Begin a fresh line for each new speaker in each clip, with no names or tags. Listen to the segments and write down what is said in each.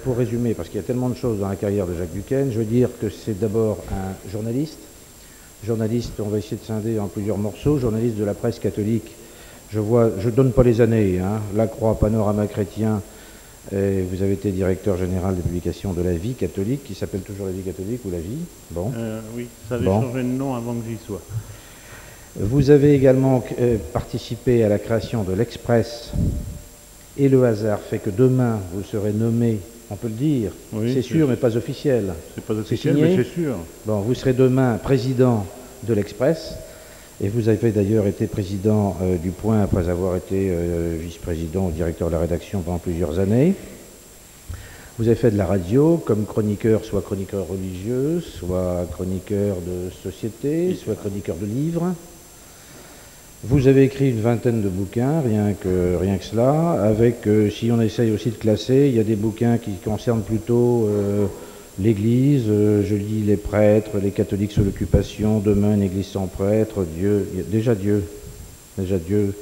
pour résumer, parce qu'il y a tellement de choses dans la carrière de Jacques Bucquesne, je veux dire que c'est d'abord un journaliste. Journaliste, on va essayer de scinder en plusieurs morceaux. Journaliste de la presse catholique. Je ne donne pas les années, hein. La Croix, Panorama chrétien. Et vous avez été directeur général des publications de La Vie catholique, qui s'appelle toujours La Vie catholique ou La Vie. Bon.
Oui, ça avait changé de nom avant que j'y sois.
Vous avez également participé à la création de l'Express, et le hasard fait que demain vous serez nommé, on peut le dire, oui, c'est sûr mais pas officiel.
C'est pas officiel mais c'est sûr.
Bon, vous serez demain président de l'Express, et vous avez d'ailleurs été président du Point après avoir été vice-président ou directeur de la rédaction pendant plusieurs années. Vous avez fait de la radio comme chroniqueur, soit chroniqueur religieux, soit chroniqueur de société, soit chroniqueur de livres. Vous avez écrit une vingtaine de bouquins, rien que cela, avec, si on essaye aussi de classer, il y a des bouquins qui concernent plutôt l'Église, je lis les prêtres, les catholiques sous l'occupation, demain une Église sans prêtre, Dieu, déjà Dieu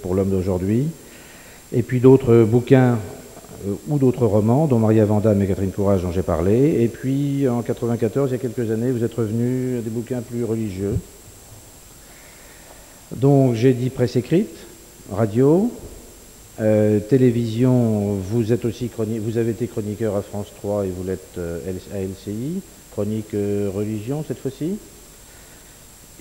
pour l'homme d'aujourd'hui, et puis d'autres bouquins ou d'autres romans, dont Maria Vandamme et Catherine Courage dont j'ai parlé, et puis en 1994, il y a quelques années, vous êtes revenu à des bouquins plus religieux. Donc j'ai dit presse écrite, radio, télévision, vous êtes aussi vous avez été chroniqueur à France 3 et vous l'êtes à LCI, chronique religion cette fois-ci.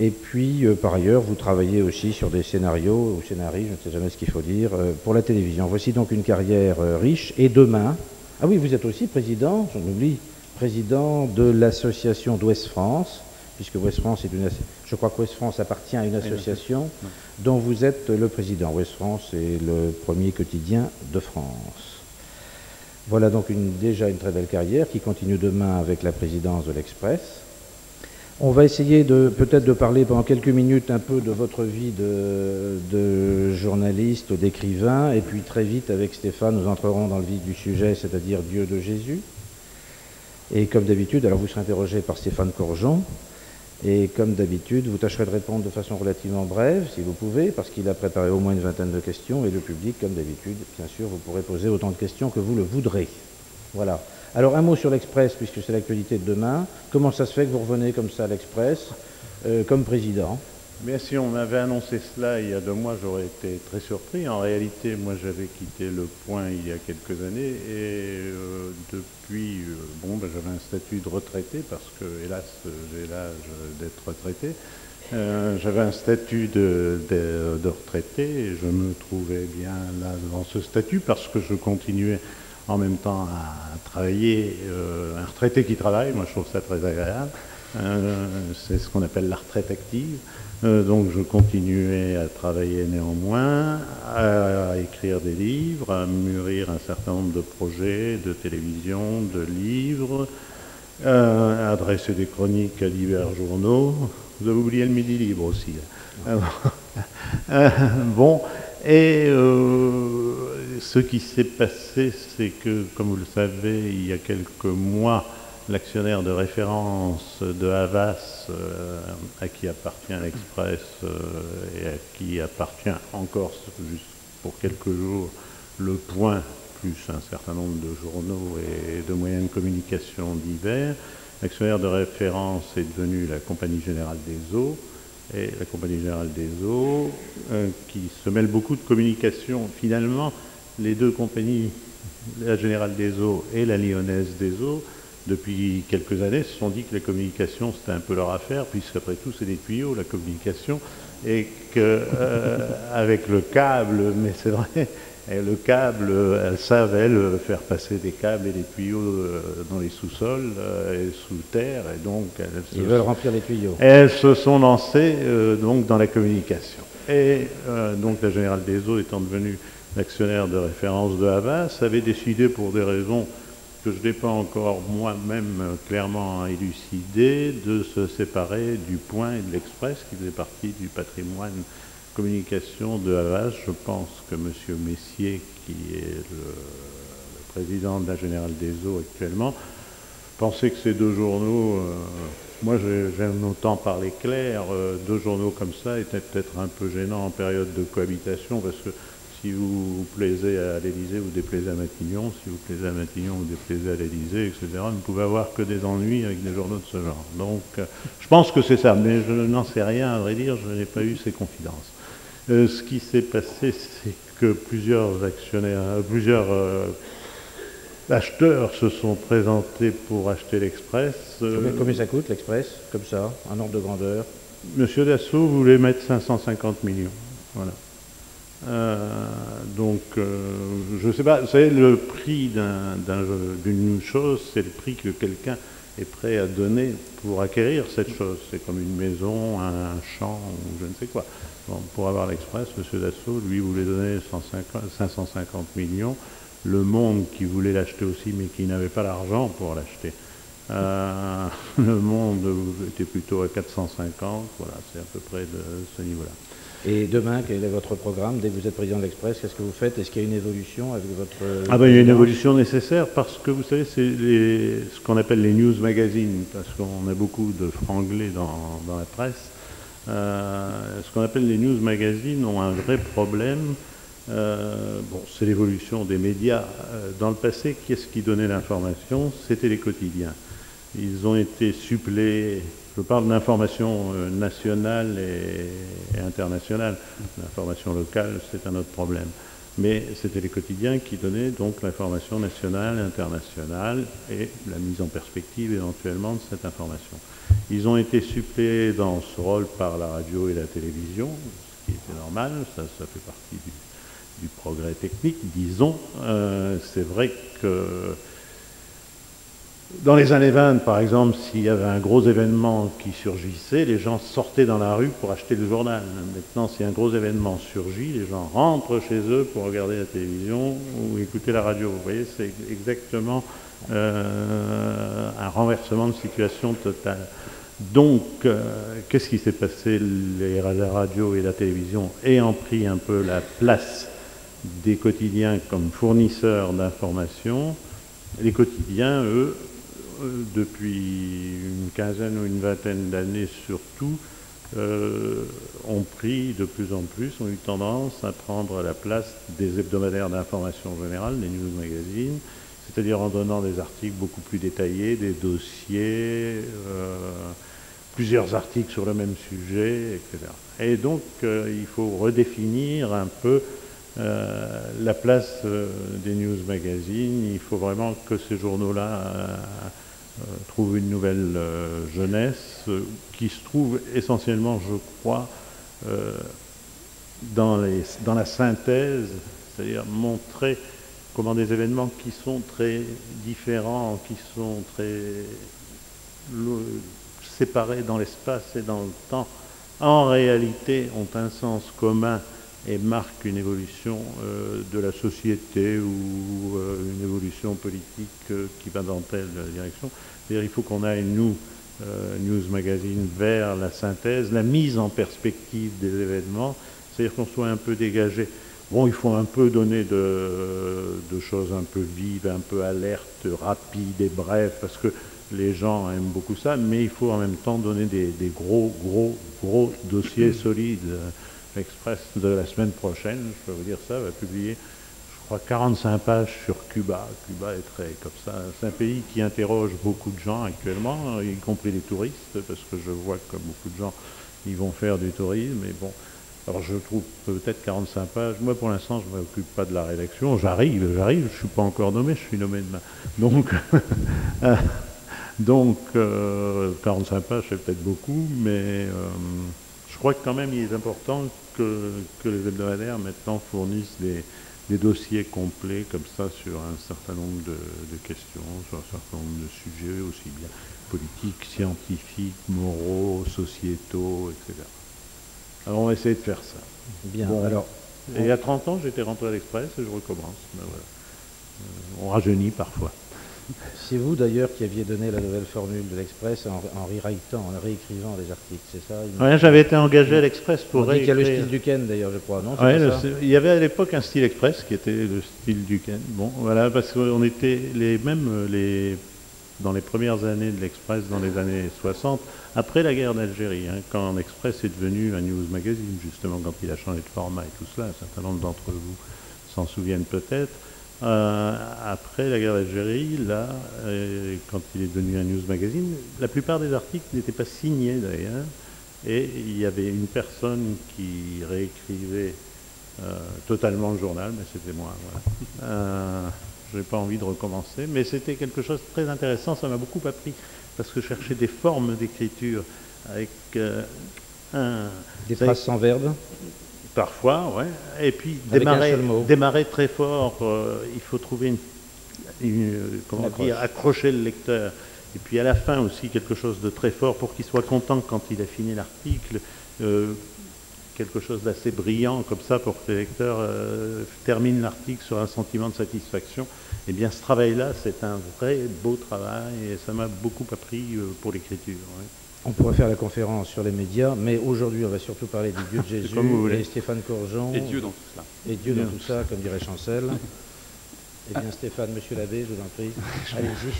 Et puis par ailleurs vous travaillez aussi sur des scénarios ou scénarii, je ne sais jamais ce qu'il faut dire, pour la télévision. Voici donc une carrière riche. Et demain, ah oui, vous êtes aussi président, j'en oublie, président de l'association d'Ouest France, puisque Ouest France est je crois que Ouest France appartient à une association dont vous êtes le président. Ouest France est le premier quotidien de France. Voilà donc déjà une très belle carrière qui continue demain avec la présidence de l'Express. On va essayer peut-être de parler pendant quelques minutes un peu de votre vie de journaliste, d'écrivain, et puis très vite avec Stéphane nous entrerons dans le vif du sujet, c'est-à-dire Dieu de Jésus. Et comme d'habitude, alors vous serez interrogé par Stéphane Courgeon. Et comme d'habitude, vous tâcherez de répondre de façon relativement brève, si vous pouvez, parce qu'il a préparé au moins une vingtaine de questions, et le public, comme d'habitude, bien sûr, vous pourrez poser autant de questions que vous le voudrez. Voilà. Alors, un mot sur l'Express, puisque c'est l'actualité de demain. Comment ça se fait que vous revenez comme ça à l'Express, comme président ?
Bien, si on m'avait annoncé cela il y a 2 mois, j'aurais été très surpris. En réalité, moi, j'avais quitté le Point il y a quelques années et depuis, j'avais un statut de retraité parce que, hélas, j'ai l'âge d'être retraité. J'avais un statut de retraité et je me trouvais bien là dans ce statut parce que je continuais en même temps à travailler. Un retraité qui travaille, moi, je trouve ça très agréable. C'est ce qu'on appelle la retraite active. Donc je continuais à travailler néanmoins, à écrire des livres, à mûrir un certain nombre de projets de télévision, de livres, à adresser des chroniques à divers journaux. Vous avez oublié le Midi Libre aussi. Ce qui s'est passé, c'est que, comme vous le savez, il y a quelques mois, l'actionnaire de référence de Havas, à qui appartient l'Express et à qui appartient encore, juste pour quelques jours, le Point, plus un certain nombre de journaux et de moyens de communication divers. L'actionnaire de référence est devenu la Compagnie Générale des Eaux, et la Compagnie Générale des Eaux, qui se mêle beaucoup de communication. Finalement, les deux compagnies, la Générale des Eaux et la Lyonnaise des Eaux, depuis quelques années, se sont dit que la communication, c'était un peu leur affaire, puisqu'après tout, c'est des tuyaux, la communication, et qu'avec le câble, mais c'est vrai, le câble, elles savent, elles, faire passer des câbles et des tuyaux dans les sous-sols et sous terre, et donc
ils veulent remplir les tuyaux.
Elles se sont lancées donc dans la communication. Et donc la Générale des Eaux, étant devenue l'actionnaire de référence de Havas, avait décidé pour des raisons que je n'ai pas encore moi-même clairement élucidé, de se séparer du Point et de l'Express, qui faisait partie du patrimoine communication de Havas. Je pense que M. Messier, qui est le président de la Générale des Eaux actuellement, pensait que ces deux journaux, moi j'aime autant parler clair, deux journaux comme ça étaient peut-être un peu gênants en période de cohabitation, parce que Si vous plaisez à l'Élysée, vous déplaisez à Matignon. Si vous plaisez à Matignon, vous déplaisez à l'Élysée, etc. Vous ne pouvez avoir que des ennuis avec des journaux de ce genre. Donc, je pense que c'est ça, mais je n'en sais rien, à vrai dire, je n'ai pas eu ces confidences. Ce qui s'est passé, c'est que plusieurs acheteurs se sont présentés pour acheter l'Express.
Combien ça coûte l'Express, comme ça, un ordre de grandeur?
Monsieur Dassault voulait mettre 550 millions. Voilà. Je ne sais pas, vous savez, le prix d'une chose, c'est le prix que quelqu'un est prêt à donner pour acquérir cette chose. C'est comme une maison, un champ, ou je ne sais quoi. Bon, pour avoir l'Express, M. Dassault, lui, voulait donner 550 millions. Le Monde qui voulait l'acheter aussi, mais qui n'avait pas l'argent pour l'acheter. Le Monde était plutôt à 450, voilà, c'est à peu près de ce niveau-là.
Et demain, quel est votre programme? Dès que vous êtes président de l'Express, qu'est-ce que vous faites? Est-ce qu'il y a une évolution avec votre...
Il y a une évolution nécessaire parce que, vous savez, c'est ce qu'on appelle les news magazines, parce qu'on a beaucoup de franglais dans la presse. Ce qu'on appelle les news magazines ont un vrai problème. C'est l'évolution des médias. Dans le passé, qu'est-ce qui donnait l'information? C'était les quotidiens. Ils ont été suppléés. Je parle d'information nationale et internationale. L'information locale, c'est un autre problème. Mais c'était les quotidiens qui donnaient donc l'information nationale, internationale et la mise en perspective éventuellement de cette information. Ils ont été suppléés dans ce rôle par la radio et la télévision, ce qui était normal, ça fait partie du progrès technique, disons. C'est vrai que dans les années 20, par exemple, s'il y avait un gros événement qui surgissait, les gens sortaient dans la rue pour acheter le journal. Maintenant, si un gros événement surgit, les gens rentrent chez eux pour regarder la télévision ou écouter la radio. Vous voyez, c'est exactement un renversement de situation totale. Donc, qu'est-ce qui s'est passé? La radio et la télévision ayant pris un peu la place des quotidiens comme fournisseurs d'informations, les quotidiens, eux, depuis une quinzaine ou une vingtaine d'années surtout, ont pris de plus en plus, ont eu tendance à prendre la place des hebdomadaires d'information générale, des news magazines, c'est-à-dire en donnant des articles beaucoup plus détaillés, des dossiers, plusieurs articles sur le même sujet, etc. Et donc, il faut redéfinir un peu la place des news magazines. Il faut vraiment que ces journaux-là trouvent une nouvelle jeunesse qui se trouve essentiellement, je crois, dans la synthèse, c'est-à-dire montrer comment des événements qui sont très différents, qui sont très séparés dans l'espace et dans le temps, en réalité ont un sens commun et marquent une évolution de la société ou une évolution politique qui va dans telle direction. C'est-à-dire il faut qu'on aille, nous, News Magazine, vers la synthèse, la mise en perspective des événements, c'est-à-dire qu'on soit un peu dégagé. Bon, il faut un peu donner de choses un peu vives, un peu alertes, rapides et brèves, parce que les gens aiment beaucoup ça, mais il faut en même temps donner des gros dossiers solides. L'Express de la semaine prochaine, je peux vous dire ça, va publier, je crois, 45 pages sur Cuba. Cuba est très comme ça. C'est un pays qui interroge beaucoup de gens actuellement, y compris les touristes, parce que je vois que beaucoup de gens y vont faire du tourisme. Mais bon, alors je trouve peut-être 45 pages. Moi, pour l'instant, je ne m'occupe pas de la rédaction. J'arrive, je ne suis pas encore nommé, je suis nommé demain. Donc, 45 pages, c'est peut-être beaucoup, mais je crois que quand même, il est important que les hebdomadaires maintenant fournissent des dossiers complets comme ça sur un certain nombre de questions, sur un certain nombre de sujets, aussi bien politiques, scientifiques, moraux, sociétaux, etc. Alors on va essayer de faire ça.
Bien,
bon,
alors...
Et il y a 30 ans, j'étais rentré à l'Express et je recommence. Ben voilà. On rajeunit parfois.
C'est vous d'ailleurs qui aviez donné la nouvelle formule de l'Express en réécrivant les articles, c'est ça?
Oui, j'avais été engagé à l'Express pour réécrire.
Il y a le style Duquesne d'ailleurs, je crois, non?
Il y avait à l'époque un style Express qui était le style Duquesne. Bon, voilà, parce qu'on était les dans les premières années de l'Express, dans les années 60, après la guerre d'Algérie, hein, quand l'Express est devenu un news magazine, justement, quand il a changé de format et tout cela, un certain nombre d'entre vous s'en souviennent peut-être. Après la guerre d'Algérie, là, quand il est devenu un news magazine, la plupart des articles n'étaient pas signés d'ailleurs, et il y avait une personne qui réécrivait totalement le journal, mais c'était moi. Voilà. Je n'ai pas envie de recommencer, mais c'était quelque chose de très intéressant, ça m'a beaucoup appris, parce que je cherchais des formes d'écriture avec
des phrases sans verbe.
Parfois, ouais. Et puis démarrer très fort, il faut trouver comment dire, accrocher le lecteur. Et puis à la fin aussi quelque chose de très fort pour qu'il soit content quand il a fini l'article, quelque chose d'assez brillant comme ça pour que le lecteur termine l'article sur un sentiment de satisfaction. Eh bien ce travail-là, c'est un vrai beau travail et ça m'a beaucoup appris pour l'écriture. Ouais.
On pourrait faire la conférence sur les médias, mais aujourd'hui, on va surtout parler du Dieu de Jésus et Stéphane Courgeon.
Et Dieu dans tout cela.
Et Dieu dans tout ça, comme dirait Chancel. Eh bien, Stéphane, monsieur l'abbé, je vous en prie, allez-y.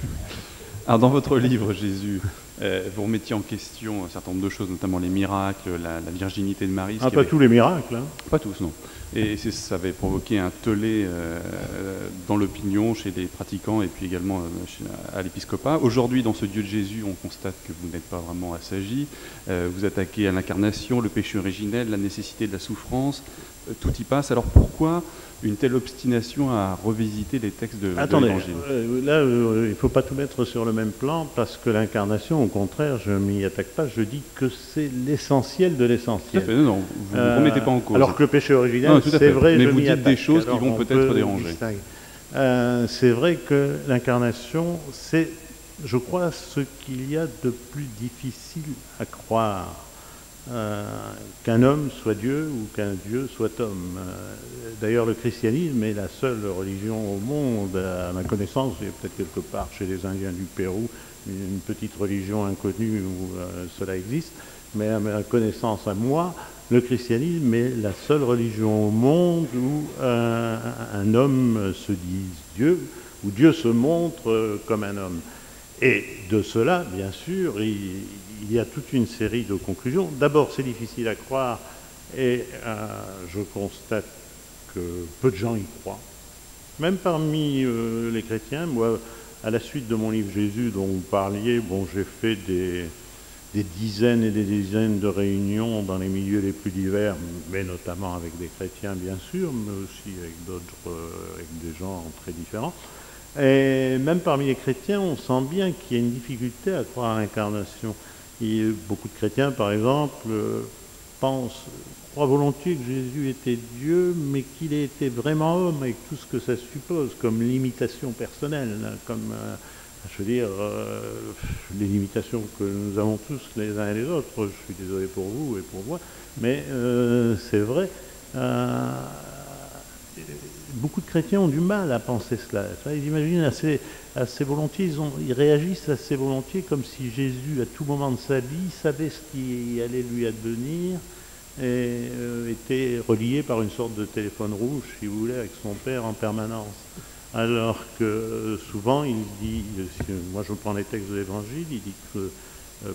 Alors, dans votre livre, Jésus, vous remettiez en question un certain nombre de choses, notamment les miracles, la virginité de Marie.
Pas tous les miracles. Hein.
Pas tous, non. Et ça avait provoqué un tollé dans l'opinion, chez les pratiquants et puis également à l'épiscopat. Aujourd'hui, dans ce Dieu de Jésus, on constate que vous n'êtes pas vraiment assagi. Vous attaquez à l'incarnation, le péché originel, la nécessité de la souffrance. Tout y passe. Alors pourquoi une telle obstination à revisiter les textes de l'Évangile ?
Là, il ne faut pas tout mettre sur le même plan, parce que l'incarnation, au contraire, je ne m'y attaque pas, je dis que c'est l'essentiel de l'essentiel.
Tout à fait, non, vous ne remettez pas en cause.
Alors que le péché originel, c'est vrai,
mais
je
vous
m'y
dites
attaque.
des choses qui vont peut-être déranger.
C'est vrai que l'incarnation, c'est, je crois, ce qu'il y a de plus difficile à croire. Qu'un homme soit Dieu ou qu'un Dieu soit homme. D'ailleurs, le christianisme est la seule religion au monde, à ma connaissance, il y a peut-être quelque part chez les Indiens du Pérou, une petite religion inconnue où cela existe, mais à ma connaissance, à moi, le christianisme est la seule religion au monde où un homme se dise Dieu, où Dieu se montre comme un homme. Et de cela, bien sûr, il y a toute une série de conclusions. D'abord, c'est difficile à croire, et je constate que peu de gens y croient. Même parmi les chrétiens, moi, à la suite de mon livre Jésus dont vous parliez, bon, j'ai fait des dizaines et des dizaines de réunions dans les milieux les plus divers, mais notamment avec des chrétiens, bien sûr, mais aussi avec d'autres, avec des gens très différents. Et même parmi les chrétiens, on sent bien qu'il y a une difficulté à croire à l'incarnation. Beaucoup de chrétiens, par exemple, croient volontiers que Jésus était Dieu, mais qu'il ait été vraiment homme, avec tout ce que ça suppose, comme limitation personnelle, comme, je veux dire, les limitations que nous avons tous les uns et les autres. Je suis désolé pour vous et pour moi, mais c'est vrai. Beaucoup de chrétiens ont du mal à penser cela. Ils imaginent assez volontiers, ils réagissent assez volontiers comme si Jésus, à tout moment de sa vie, savait ce qui allait lui advenir et était relié par une sorte de téléphone rouge, si vous voulez, avec son Père en permanence. Alors que souvent, il dit, moi je prends les textes de l'Évangile, il dit que,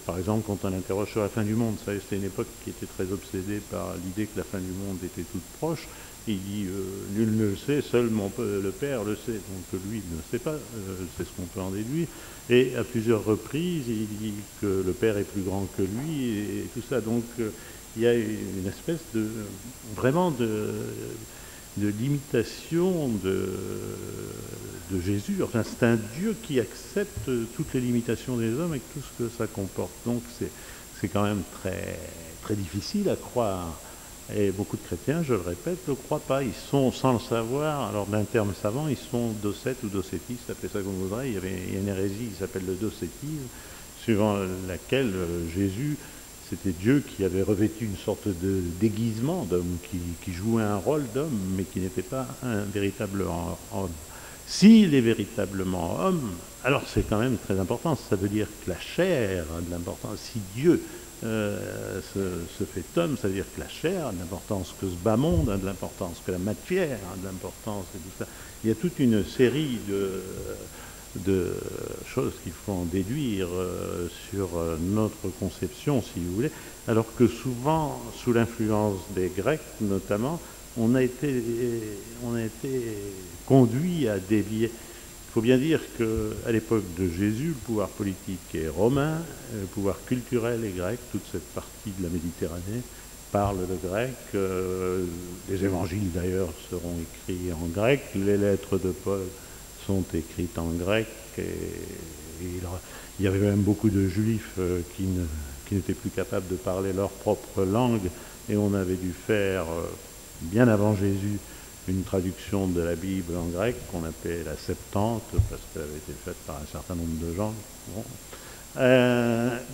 par exemple, quand on interroge sur la fin du monde, vous savez, c'était une époque qui était très obsédée par l'idée que la fin du monde était toute proche. Il dit, nul ne le sait, seul le Père le sait. Donc lui, il ne sait pas, c'est ce qu'on peut en déduire. Et à plusieurs reprises, il dit que le Père est plus grand que lui et tout ça. Donc il y a une espèce de limitation de Jésus. Enfin, c'est un Dieu qui accepte toutes les limitations des hommes avec tout ce que ça comporte. Donc c'est quand même très, très difficile à croire. Et beaucoup de chrétiens, je le répète, ne le croient pas. Ils sont, sans le savoir, alors d'un terme savant, ils sont docètes ou docétistes, appelez ça comme vous voudrez. Il y a une hérésie qui s'appelle le docétisme, suivant laquelle Jésus, c'était Dieu qui avait revêtu une sorte de déguisement d'homme, qui jouait un rôle d'homme, mais qui n'était pas un véritable homme. S'il est véritablement homme, alors c'est quand même très important. Ça veut dire que la chair a de l'importance. Si Dieu se fait homme, ça veut dire que la chair a de l'importance, que ce bas monde a de l'importance, que la matière a de l'importance et tout ça. Il y a toute une série de choses qu'il faut en déduire sur notre conception, si vous voulez, alors que souvent, sous l'influence des Grecs notamment, on a été conduit à dévier. Il faut bien dire qu'à l'époque de Jésus, le pouvoir politique est romain, le pouvoir culturel est grec, toute cette partie de la Méditerranée parle le grec, les évangiles d'ailleurs seront écrits en grec, les lettres de Paul sont écrites en grec, et il y avait même beaucoup de juifs qui n'étaient plus capables de parler leur propre langue, et on avait dû faire, bien avant Jésus, une traduction de la Bible en grec qu'on appelait la Septante, parce qu'elle avait été faite par un certain nombre de gens. Bon.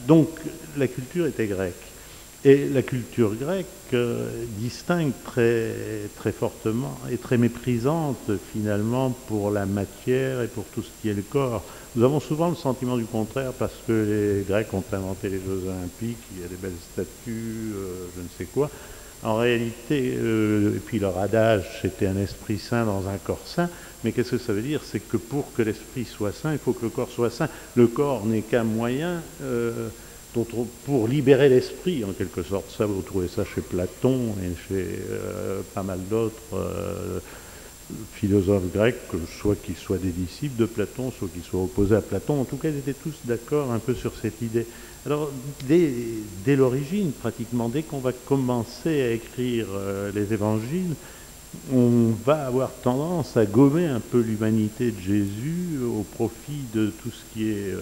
Donc la culture était grecque. Et la culture grecque distingue très, très fortement et très méprisante finalement pour la matière et pour tout ce qui est le corps. Nous avons souvent le sentiment du contraire parce que les Grecs ont inventé les Jeux Olympiques, il y a des belles statues, je ne sais quoi. En réalité, et puis leur adage, c'était un esprit saint dans un corps saint. Mais qu'est-ce que ça veut dire? C'est que pour que l'esprit soit saint, il faut que le corps soit saint. Le corps n'est qu'un moyen pour libérer l'esprit, en quelque sorte. Ça, vous trouvez ça chez Platon et chez pas mal d'autres philosophes grecs, soit qu'ils soient des disciples de Platon, soit qu'ils soient opposés à Platon. En tout cas, ils étaient tous d'accord un peu sur cette idée. Alors, dès l'origine, pratiquement, dès qu'on va commencer à écrire les évangiles, on va avoir tendance à gommer un peu l'humanité de Jésus au profit de tout ce qui est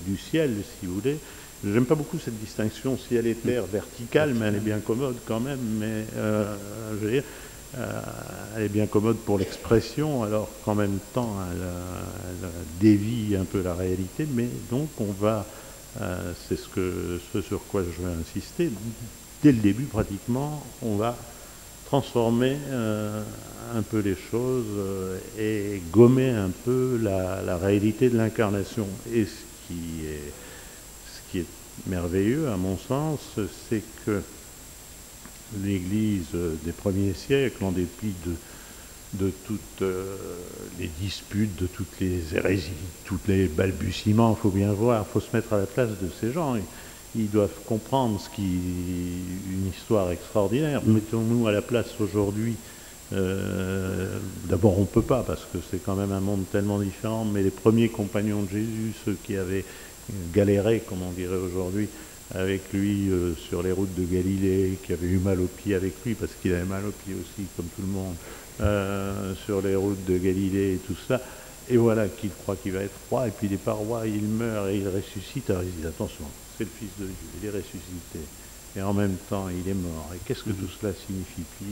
du ciel, si vous voulez. J'aime pas beaucoup cette distinction, si elle est verticale, mais elle est bien commode quand même, mais je veux dire, elle est bien commode pour l'expression, alors qu'en même temps, elle dévie un peu la réalité, mais donc on va, c'est ce sur quoi je vais insister, dès le début pratiquement, on va transformer un peu les choses et gommer un peu la réalité de l'incarnation. Et ce qui est merveilleux, à mon sens, c'est que l'Église des premiers siècles, en dépit de toutes les disputes, de toutes les hérésies, tous les balbutiements, il faut bien voir, il faut se mettre à la place de ces gens. Ils doivent comprendre une histoire extraordinaire. Mettons-nous à la place aujourd'hui. D'abord, on ne peut pas, parce que c'est quand même un monde tellement différent, mais les premiers compagnons de Jésus, ceux qui avaient galéré, comme on dirait aujourd'hui, avec lui sur les routes de Galilée, qui avaient eu mal aux pieds avec lui, parce qu'il avait mal aux pieds aussi, comme tout le monde, sur les routes de Galilée et tout ça. Et voilà qu'il croit qu'il va être roi, et puis les parois, il meurt et il ressuscite. Alors il dit, attention, c'est le Fils de Dieu, il est ressuscité. Et en même temps, il est mort. Et qu'est-ce que tout cela signifie? Puis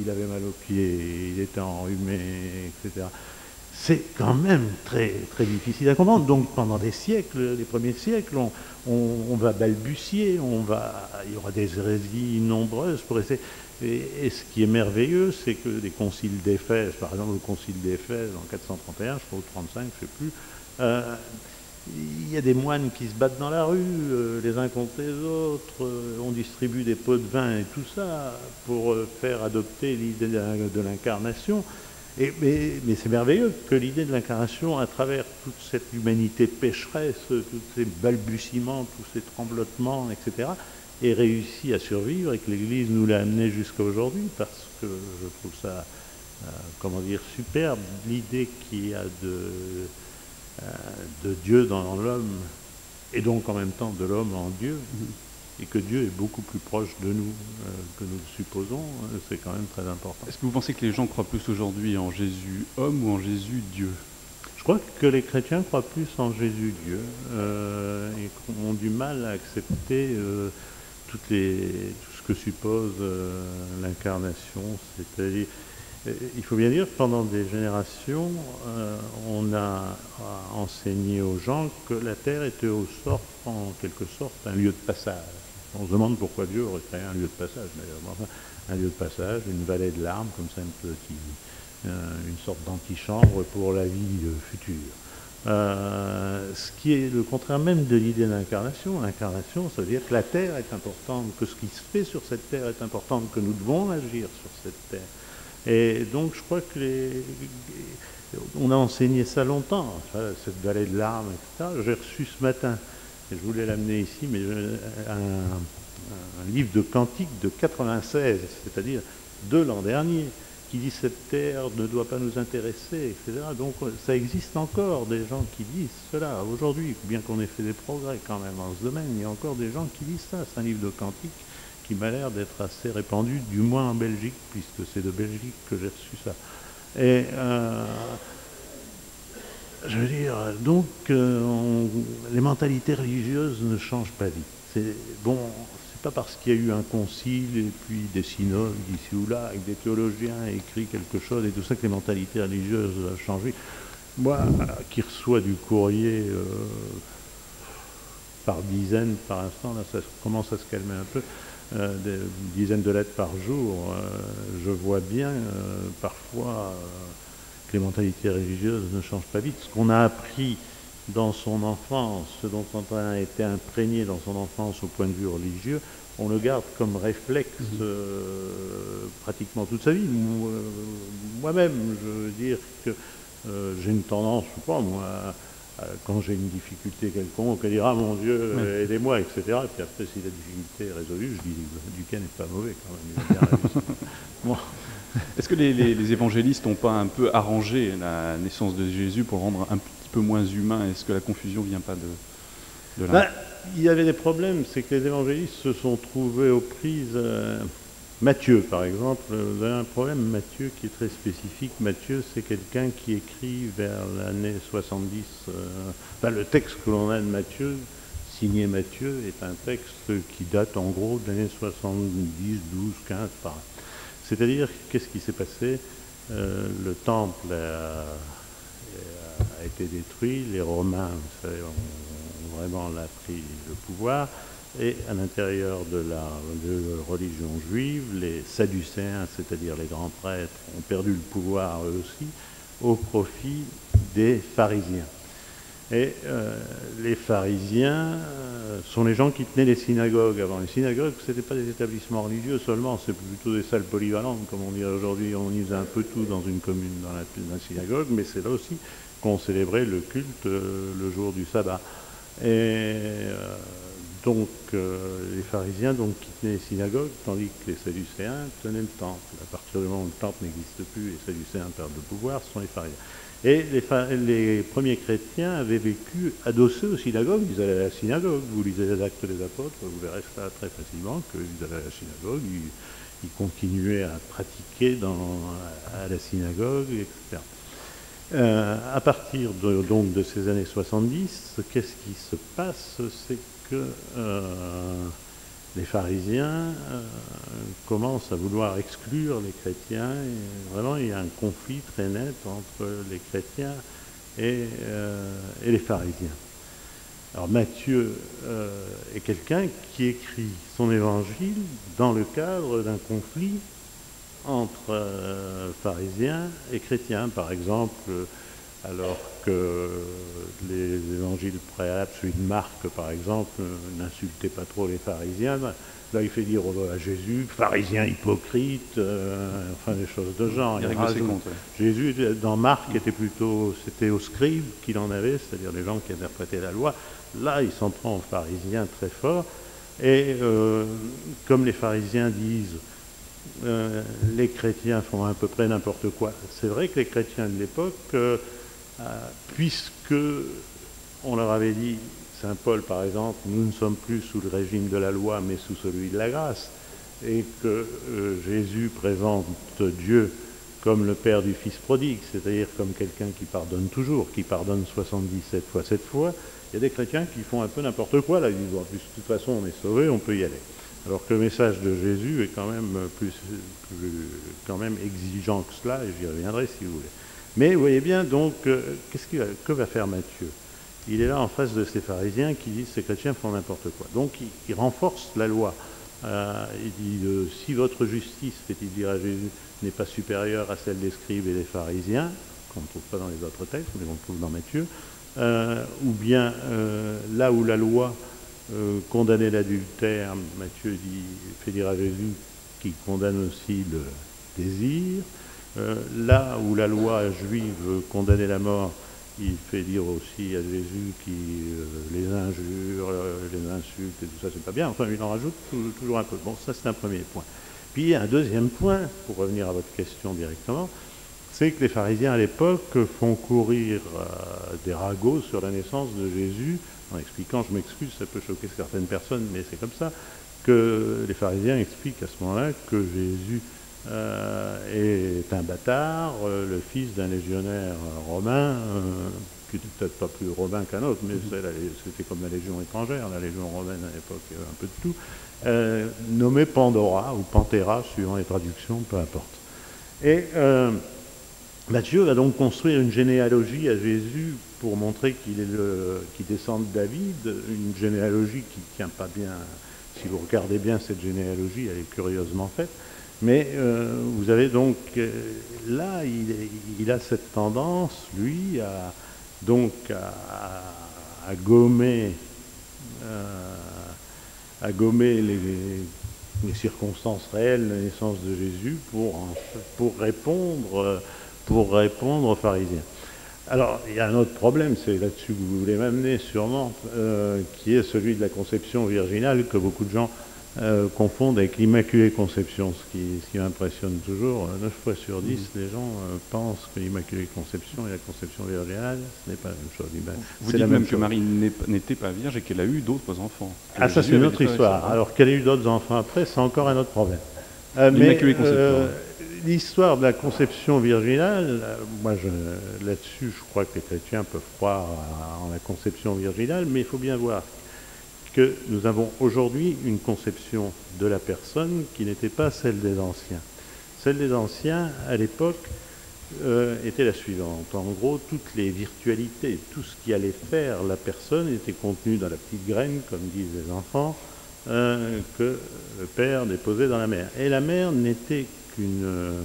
il avait mal aux pieds, il était enrhumé, etc. C'est quand même très, très difficile à comprendre. Donc pendant des siècles, les premiers siècles, on va balbutier, il y aura des hérésies nombreuses pour essayer. Et ce qui est merveilleux, c'est que les conciles d'Éphèse, par exemple le concile d'Éphèse en 431, je crois, ou 35, je ne sais plus, il y a des moines qui se battent dans la rue, les uns contre les autres, on distribue des pots de vin et tout ça pour faire adopter l'idée de l'incarnation. Mais c'est merveilleux que l'idée de l'incarnation, à travers toute cette humanité pécheresse, tous ces balbutiements, tous ces tremblotements, etc., ait réussi à survivre et que l'Église nous l'a amené jusqu'à aujourd'hui, parce que je trouve ça, superbe, l'idée qu'il y a de Dieu dans l'homme, et donc en même temps de l'homme en Dieu, et que Dieu est beaucoup plus proche de nous que nous le supposons, c'est quand même très important.
Est-ce que vous pensez que les gens croient plus aujourd'hui en Jésus homme ou en Jésus Dieu?
Je crois que les chrétiens croient plus en Jésus Dieu, et ont du mal à accepter tout ce que suppose l'incarnation, c'est-à-dire, il faut bien dire que pendant des générations, on a enseigné aux gens que la terre était en quelque sorte un lieu de passage. On se demande pourquoi Dieu aurait créé un lieu de passage, d'ailleurs. Enfin, un lieu de passage, une vallée de larmes, comme ça, une sorte d'antichambre pour la vie future. Ce qui est le contraire même de l'idée d'incarnation. L'incarnation, ça veut dire que la terre est importante, que ce qui se fait sur cette terre est important, que nous devons agir sur cette terre. Et donc je crois que on a enseigné ça longtemps, cette vallée de larmes, etc. J'ai reçu ce matin, et je voulais l'amener ici, mais un livre de cantiques de 96, c'est-à-dire de l'an dernier, qui dit cette terre ne doit pas nous intéresser, etc. Donc ça existe encore des gens qui disent cela aujourd'hui, bien qu'on ait fait des progrès quand même en ce domaine, il y a encore des gens qui disent ça. C'est un livre de cantiques qui m'a l'air d'être assez répandu, du moins en Belgique, puisque c'est de Belgique que j'ai reçu ça. Et je veux dire, donc les mentalités religieuses ne changent pas vite. C'est bon, c'est pas parce qu'il y a eu un concile et puis des synodes ici ou là, avec des théologiens écrit quelque chose et tout ça, que les mentalités religieuses ont changé. Moi, qui reçois du courrier par dizaines par instant, là ça commence à se calmer un peu, des dizaines de lettres par jour, je vois bien parfois que les mentalités religieuses ne changent pas vite. Ce qu'on a appris dans son enfance, ce dont on a été imprégné dans son enfance au point de vue religieux, on le garde comme réflexe pratiquement toute sa vie. Moi-même, je veux dire que j'ai une tendance, je sais pas moi, quand j'ai une difficulté quelconque, à dire « Ah mon Dieu, aidez-moi », etc. Et puis après, si la difficulté est résolue, je dis « Duquesne n'est pas mauvais quand même, il a bien réussi. » Bon.
Est-ce que les évangélistes n'ont pas un peu arrangé la naissance de Jésus pour le rendre un petit peu moins humain? Est-ce que la confusion ne vient pas de là?
Il y avait des problèmes, c'est que les évangélistes se sont trouvés aux prises. Matthieu, par exemple, vous avez un problème, Matthieu, qui est très spécifique. Matthieu, c'est quelqu'un qui écrit vers l'année 70. Le texte que l'on a de Matthieu, signé Matthieu, est un texte qui date en gros de l'année 70, 12, 15, par là. C'est-à-dire, qu'est-ce qui s'est passé? Le temple a été détruit, les Romains, vous savez, ont vraiment pris le pouvoir, et à l'intérieur de la religion juive, les Sadducéens, c'est-à-dire les grands prêtres, ont perdu le pouvoir eux aussi, au profit des pharisiens. Et les pharisiens sont les gens qui tenaient les synagogues avant. Les synagogues, ce n'étaient pas des établissements religieux seulement, c'est plutôt des salles polyvalentes, comme on dit aujourd'hui. On y faisait un peu tout dans une commune, dans la synagogue, mais c'est là aussi qu'on célébrait le culte le jour du sabbat. Et donc les pharisiens qui tenaient les synagogues, tandis que les Sadducéens tenaient le temple. À partir du moment où le temple n'existe plus, les Sadducéens perdent le pouvoir, ce sont les pharisiens. Et les premiers chrétiens avaient vécu adossés aux synagogues. Ils allaient à la synagogue. Vous lisez les Actes des Apôtres, vous verrez ça très facilement, qu'ils allaient à la synagogue, ils continuaient à pratiquer à la synagogue, etc. À partir donc de ces années 70, qu'est-ce qui se passe? C'est que les pharisiens commencent à vouloir exclure les chrétiens. Et vraiment, il y a un conflit très net entre les chrétiens et les pharisiens. Alors Matthieu est quelqu'un qui écrit son évangile dans le cadre d'un conflit entre pharisiens et chrétiens. Par exemple, alors que les évangiles préalables, celui de Marc par exemple, n'insultaient pas trop les pharisiens, là il fait dire à Jésus, pharisien hypocrite, enfin des choses de genre. Jésus, dans Marc, c'était aux scribes qu'il en avait, c'est-à-dire les gens qui interprétaient la loi. Là, il s'en prend aux pharisiens très fort. Et comme les pharisiens disent, les chrétiens font à peu près n'importe quoi. C'est vrai que les chrétiens de l'époque, puisque on leur avait dit, Saint Paul par exemple, nous ne sommes plus sous le régime de la loi mais sous celui de la grâce, et que Jésus présente Dieu comme le père du fils prodigue, c'est-à-dire comme quelqu'un qui pardonne toujours, qui pardonne 77 fois 7 fois, il y a des chrétiens qui font un peu n'importe quoi, là ils disent, de toute façon on est sauvé, on peut y aller. Alors que le message de Jésus est quand même quand même exigeant que cela, et j'y reviendrai si vous voulez. Mais vous voyez bien, donc, que va faire Matthieu? Il est là en face de ces pharisiens qui disent que ces chrétiens font n'importe quoi. Donc il renforce la loi. Il dit, si votre justice, fait-il dire à Jésus, n'est pas supérieure à celle des scribes et des pharisiens, qu'on ne trouve pas dans les autres textes, mais qu'on trouve dans Matthieu, ou bien là où la loi condamner l'adultère, Matthieu fait dire à Jésus qu'il condamne aussi le désir. Là où la loi juive condamnait la mort, il fait dire aussi à Jésus qui les injures, les insultes et tout ça, c'est pas bien. Enfin, il en rajoute toujours un peu. Bon, ça c'est un premier point. Puis il y a un deuxième point, pour revenir à votre question directement, c'est que les pharisiens à l'époque font courir des ragots sur la naissance de Jésus, en expliquant, je m'excuse, ça peut choquer certaines personnes, mais c'est comme ça, que les pharisiens expliquent à ce moment-là que Jésus est un bâtard, le fils d'un légionnaire romain, qui n'était peut-être pas plus romain qu'un autre, mais c'était comme la légion étrangère, la légion romaine à l'époque, il y avait un peu de tout, nommé Pandora ou Pantera, suivant les traductions, peu importe. Et Matthieu va donc construire une généalogie à Jésus pour montrer qu'il descend de David, une généalogie qui ne tient pas bien. Si vous regardez bien cette généalogie, elle est curieusement faite. Mais vous avez donc là, il a cette tendance, lui, à gommer les circonstances réelles de la naissance de Jésus pour répondre aux pharisiens. Alors, il y a un autre problème, c'est là-dessus que vous voulez m'amener sûrement, qui est celui de la conception virginale, que beaucoup de gens confondent avec l'Immaculée Conception, ce qui m'impressionne toujours. 9 fois sur 10, les gens pensent que l'Immaculée Conception et la conception virginale, ce n'est pas la même chose.
Vous dites même que Marie n'était pas vierge et qu'elle a eu d'autres enfants.
Ah, ça c'est une autre histoire. Alors qu'elle ait eu d'autres enfants après, c'est encore un autre problème.
L'Immaculée Conception.
L'histoire de la conception virginale, moi là-dessus, je crois que les chrétiens peuvent croire en la conception virginale, mais il faut bien voir que nous avons aujourd'hui une conception de la personne qui n'était pas celle des anciens. Celle des anciens, à l'époque, était la suivante. En gros, toutes les virtualités, tout ce qui allait faire la personne était contenu dans la petite graine, comme disent les enfants, que le père déposait dans la mère. Et la mère n'était qu'une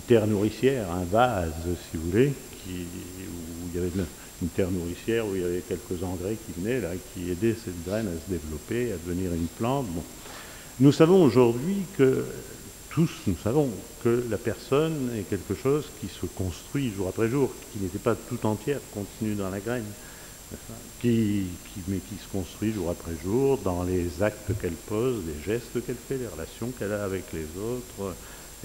terre nourricière, un vase, si vous voulez, où il y avait une terre nourricière, où il y avait quelques engrais qui venaient, là, qui aidaient cette graine à se développer, à devenir une plante. Bon. Nous savons aujourd'hui que, tous nous savons, que la personne est quelque chose qui se construit jour après jour, qui n'était pas tout entière contenue dans la graine, mais qui se construit jour après jour dans les actes qu'elle pose, les gestes qu'elle fait, les relations qu'elle a avec les autres.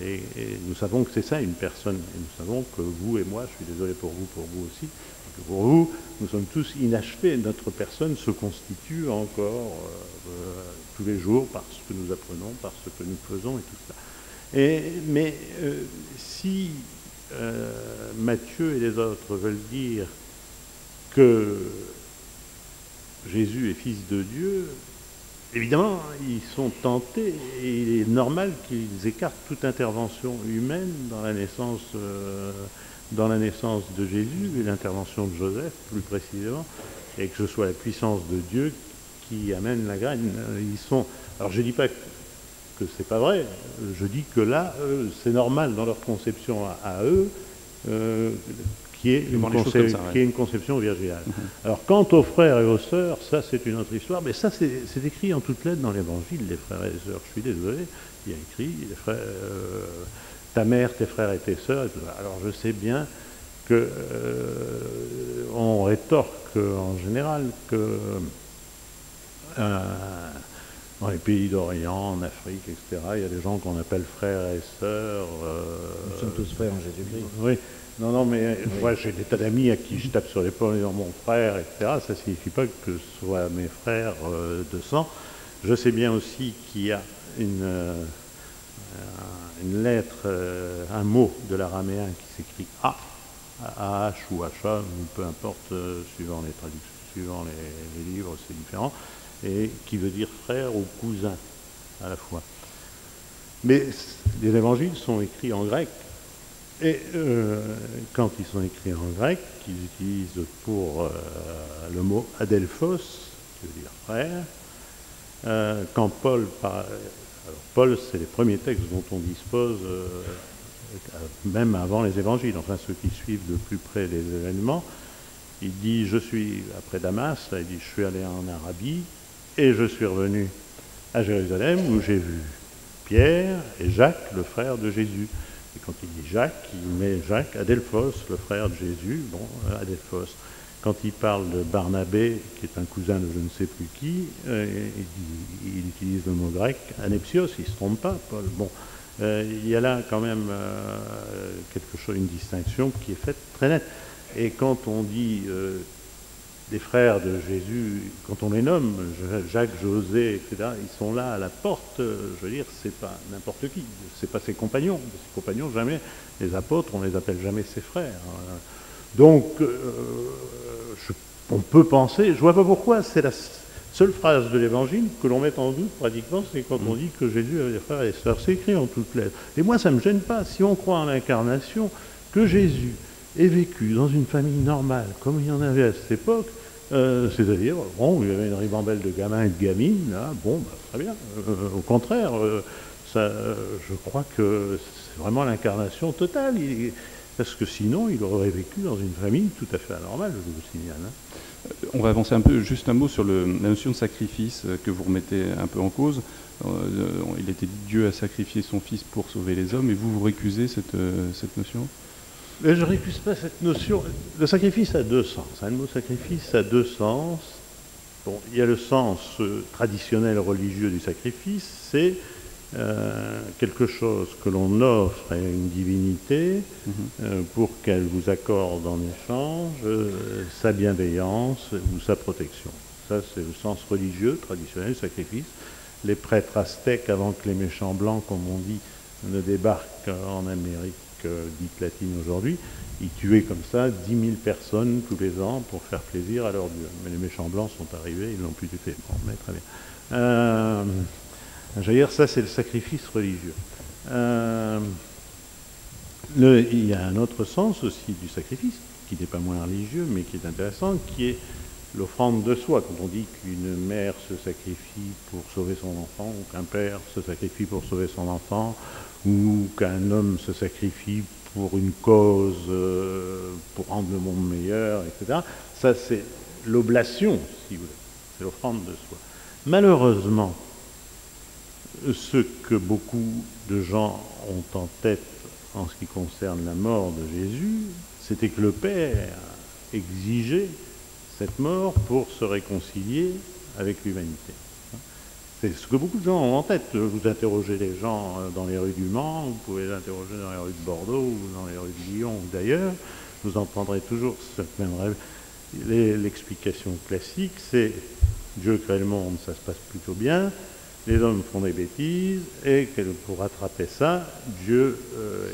Et nous savons que c'est ça une personne. Et nous savons que vous et moi, je suis désolé pour vous aussi, et que pour vous, nous sommes tous inachevés. Notre personne se constitue encore tous les jours par ce que nous apprenons, par ce que nous faisons et tout ça. Mais si Matthieu et les autres veulent dire que Jésus est fils de Dieu, évidemment, ils sont tentés, et il est normal qu'ils écartent toute intervention humaine dans la naissance de Jésus, et l'intervention de Joseph, plus précisément, et que ce soit la puissance de Dieu qui amène la graine. Alors je ne dis pas que c'est pas vrai, je dis que là, c'est normal dans leur conception à eux, qui est une conception virginale. Alors, quant aux frères et aux sœurs, ça c'est une autre histoire, mais ça c'est écrit en toutes lettres dans l'Évangile, les frères et les sœurs. Je suis désolé, il y a écrit, les frères, ta mère, tes frères et tes sœurs. Et tout ça. Alors, je sais bien que on rétorque en général que dans les pays d'Orient, en Afrique, etc., il y a des gens qu'on appelle frères et sœurs.
Nous sommes tous frères en Jésus-Christ.
Oui. Non, mais moi j'ai des tas d'amis à qui je tape sur l'épaule en disant mon frère, etc. Ça ne signifie pas que ce soit mes frères de sang. Je sais bien aussi qu'il y a une lettre, un mot de l'araméen qui s'écrit A, AH ou HA, peu importe, suivant les traductions, suivant les livres, c'est différent, et qui veut dire frère ou cousin à la fois. Mais les évangiles sont écrits en grec. Et quand ils sont écrits en grec, ils utilisent pour le mot adelphos, qui veut dire frère. Quand Paul parle, alors Paul, c'est les premiers textes dont on dispose, même avant les évangiles, enfin ceux qui suivent de plus près les événements. Il dit, je suis, après Damas, il dit, je suis allé en Arabie et je suis revenu à Jérusalem où j'ai vu Pierre et Jacques, le frère de Jésus. Et quand il dit Jacques, il met Jacques, Adelphos, le frère de Jésus, bon, Adelphos. Quand il parle de Barnabé, qui est un cousin de je ne sais plus qui, il utilise le mot grec, Anepsios, il ne se trompe pas, Paul. Bon, il y a là quand même quelque chose, une distinction qui est faite très nette. Et quand on dit des frères de Jésus, quand on les nomme, Jacques, José, etc., ils sont là à la porte, je veux dire, c'est pas n'importe qui, c'est pas ses compagnons. Ses compagnons, jamais, les apôtres, on les appelle jamais ses frères. Donc, on peut penser, je vois pas pourquoi, c'est la seule phrase de l'Évangile que l'on met en doute pratiquement, c'est quand on dit que Jésus avait des frères et des sœurs. C'est écrit en toutes lettres. Et moi, ça me gêne pas. Si on croit en l'incarnation, que Jésus ait vécu dans une famille normale, comme il y en avait à cette époque, c'est-à-dire, bon, il y avait une ribambelle de gamins et de gamines, là, bon, bah, très bien. Au contraire, je crois que c'est vraiment l'incarnation totale. Parce que sinon, il aurait vécu dans une famille tout à fait anormale, je vous signale.
On va avancer un peu, juste un mot sur la notion de sacrifice que vous remettez un peu en cause. Il était dit Dieu a sacrifié son Fils pour sauver les hommes, et vous récusez cette notion ?
Mais je ne récuse pas cette notion. Le sacrifice a deux sens. Le mot sacrifice a deux sens. Bon, il y a le sens traditionnel religieux du sacrifice, c'est quelque chose que l'on offre à une divinité pour qu'elle vous accorde en échange sa bienveillance ou sa protection. Ça, c'est le sens religieux traditionnel du sacrifice. Les prêtres aztèques, avant que les méchants blancs, comme on dit, ne débarquent en Amérique dite latine aujourd'hui, ils tuaient comme ça 10 000 personnes tous les ans pour faire plaisir à leur dieu. Mais les méchants blancs sont arrivés, ils l'ont plus fait. Bon, mais très bien. Je veux dire, ça c'est le sacrifice religieux. Il y a un autre sens aussi du sacrifice, qui n'est pas moins religieux, mais qui est intéressant, qui est l'offrande de soi. Quand on dit qu'une mère se sacrifie pour sauver son enfant, ou qu'un père se sacrifie pour sauver son enfant, ou qu'un homme se sacrifie pour une cause, pour rendre le monde meilleur, etc. Ça c'est l'oblation, si vous voulez, c'est l'offrande de soi. Malheureusement, ce que beaucoup de gens ont en tête en ce qui concerne la mort de Jésus, c'était que le Père exigeait cette mort pour se réconcilier avec l'humanité. C'est ce que beaucoup de gens ont en tête. Vous interrogez les gens dans les rues du Mans, vous pouvez les interroger dans les rues de Bordeaux ou dans les rues de Lyon ou d'ailleurs, vous entendrez toujours cette même l'explication classique, c'est Dieu crée le monde, ça se passe plutôt bien, les hommes font des bêtises, et pour rattraper ça, Dieu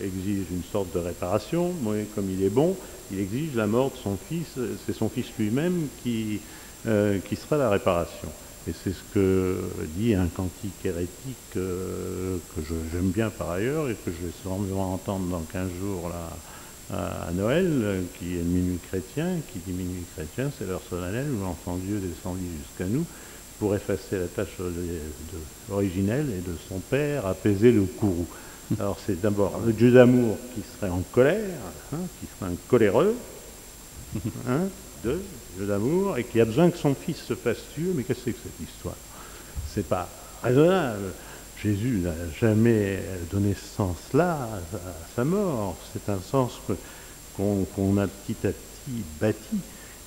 exige une sorte de réparation, mais comme il est bon, il exige la mort de son fils, c'est son fils lui-même qui sera la réparation. Et c'est ce que dit un cantique hérétique que j'aime bien par ailleurs, et que je vais sûrement entendre dans 15 jours là, à Noël, qui est le minuit chrétien, qui dit minuit chrétien, c'est l'heure solennelle où l'enfant Dieu descendit jusqu'à nous, pour effacer la tâche originelle et de son père apaiser le courroux. Alors c'est d'abord le Dieu d'amour qui serait en colère, qui serait un coléreux, Dieu d'amour, et qui a besoin que son fils se fasse tuer. Mais qu'est-ce que c'est que cette histoire? C'est pas raisonnable. Jésus n'a jamais donné ce sens-là à sa mort. C'est un sens qu'on a petit à petit bâti.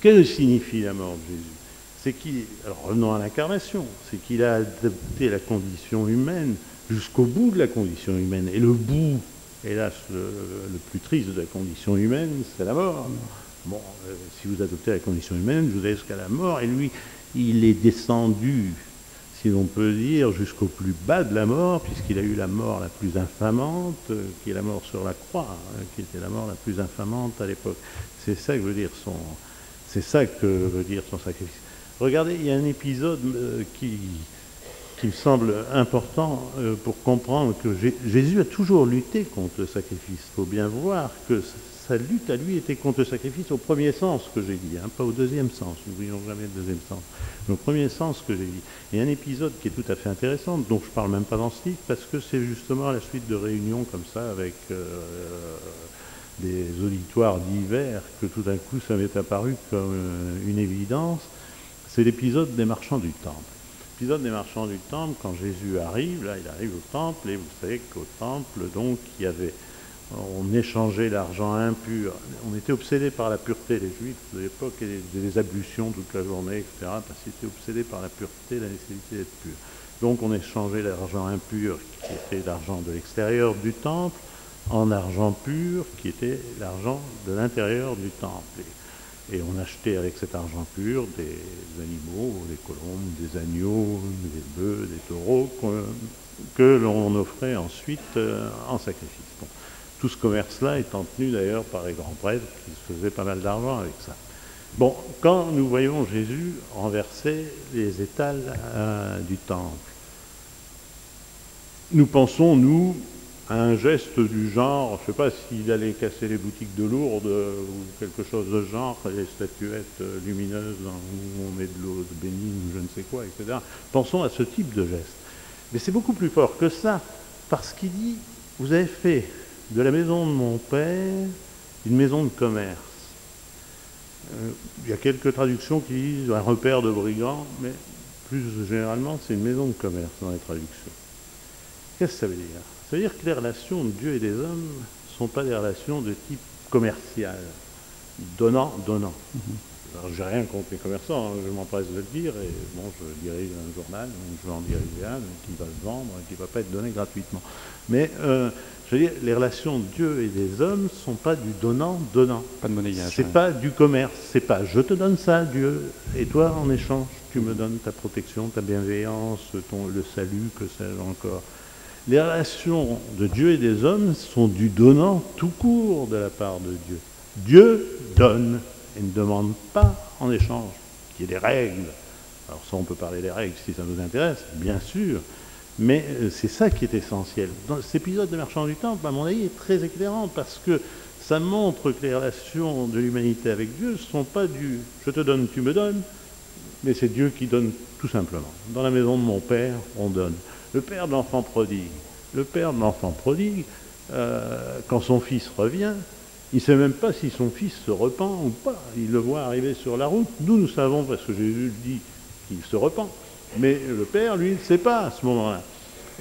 Que signifie la mort de Jésus? C'est qu'il, alors revenons à l'incarnation, c'est qu'il a adopté la condition humaine jusqu'au bout de la condition humaine. Et le bout, hélas, le plus triste de la condition humaine, c'est la mort. Bon, si vous adoptez la condition humaine, vous allez jusqu'à la mort, et lui, il est descendu, si l'on peut dire, jusqu'au plus bas de la mort, puisqu'il a eu la mort la plus infamante, qui est la mort sur la croix, qui était la mort la plus infamante à l'époque. C'est ça que veut dire son sacrifice. Regardez, il y a un épisode qui me semble important pour comprendre que Jésus a toujours lutté contre le sacrifice. Il faut bien voir que sa lutte à lui était contre le sacrifice au premier sens que j'ai dit, pas au deuxième sens, n'oublions jamais le deuxième sens, mais au premier sens que j'ai dit. Il y a un épisode qui est tout à fait intéressant, dont je ne parle même pas dans ce livre, parce que c'est justement à la suite de réunions comme ça avec des auditoires divers que tout d'un coup ça m'est apparu comme une évidence. C'est l'épisode des marchands du temple. L'épisode des marchands du temple, quand Jésus arrive, là il arrive au temple, et vous savez qu'au temple, donc, il y avait On échangeait l'argent impur. On était obsédés par la pureté, les Juifs de l'époque, et des ablutions toute la journée, etc., parce qu'ils étaient obsédés par la pureté, la nécessité d'être pur. Donc on échangeait l'argent impur, qui était l'argent de l'extérieur du temple, en argent pur, qui était l'argent de l'intérieur du temple. Et on achetait avec cet argent pur des animaux, des colombes, des agneaux, des bœufs, des taureaux, que l'on offrait ensuite en sacrifice. Bon. Tout ce commerce-là étant tenu d'ailleurs par les grands prêtres qui se faisaient pas mal d'argent avec ça. Bon, quand nous voyons Jésus renverser les étals du temple, nous pensons, nous, à un geste du genre, je ne sais pas s'il allait casser les boutiques de Lourdes ou quelque chose de ce genre, les statuettes lumineuses où on met de l'eau bénie ou je ne sais quoi, etc. Pensons à ce type de geste. Mais c'est beaucoup plus fort que ça, parce qu'il dit, vous avez fait de la maison de mon père une maison de commerce. Il y a quelques traductions qui disent un repère de brigands, mais plus généralement, c'est une maison de commerce dans les traductions. Qu'est-ce que ça veut dire? Ça veut dire que les relations de Dieu et des hommes ne sont pas des relations de type commercial, donnant-donnant. Alors, j'ai rien contre les commerçants, je m'empresse de le dire, et bon, je dirige un journal, donc je vais en diriger un qui va se vendre, qui ne va pas être donné gratuitement. Mais, je veux dire, les relations de Dieu et des hommes ne sont pas du donnant-donnant.
Pas de monnayage.
C'est pas du commerce, c'est pas je te donne ça, Dieu, et toi, en échange, tu me donnes ta protection, ta bienveillance, le salut, que sais-je encore. Les relations de Dieu et des hommes sont du donnant tout court de la part de Dieu. Dieu donne et ne demande pas en échange qu'il y ait des règles. Alors ça, on peut parler des règles si ça nous intéresse, bien sûr, mais c'est ça qui est essentiel. Dans cet épisode de Marchand du Temple, à mon avis, est très éclairant parce que ça montre que les relations de l'humanité avec Dieu ne sont pas du « je te donne, tu me donnes », mais c'est Dieu qui donne tout simplement. Dans la maison de mon père, on donne. Le père de l'enfant prodigue. Le père de l'enfant prodigue, quand son fils revient, il ne sait même pas si son fils se repent ou pas. Il le voit arriver sur la route. Nous savons, parce que Jésus dit qu'il se repent. Mais le père, lui, ne sait pas à ce moment-là.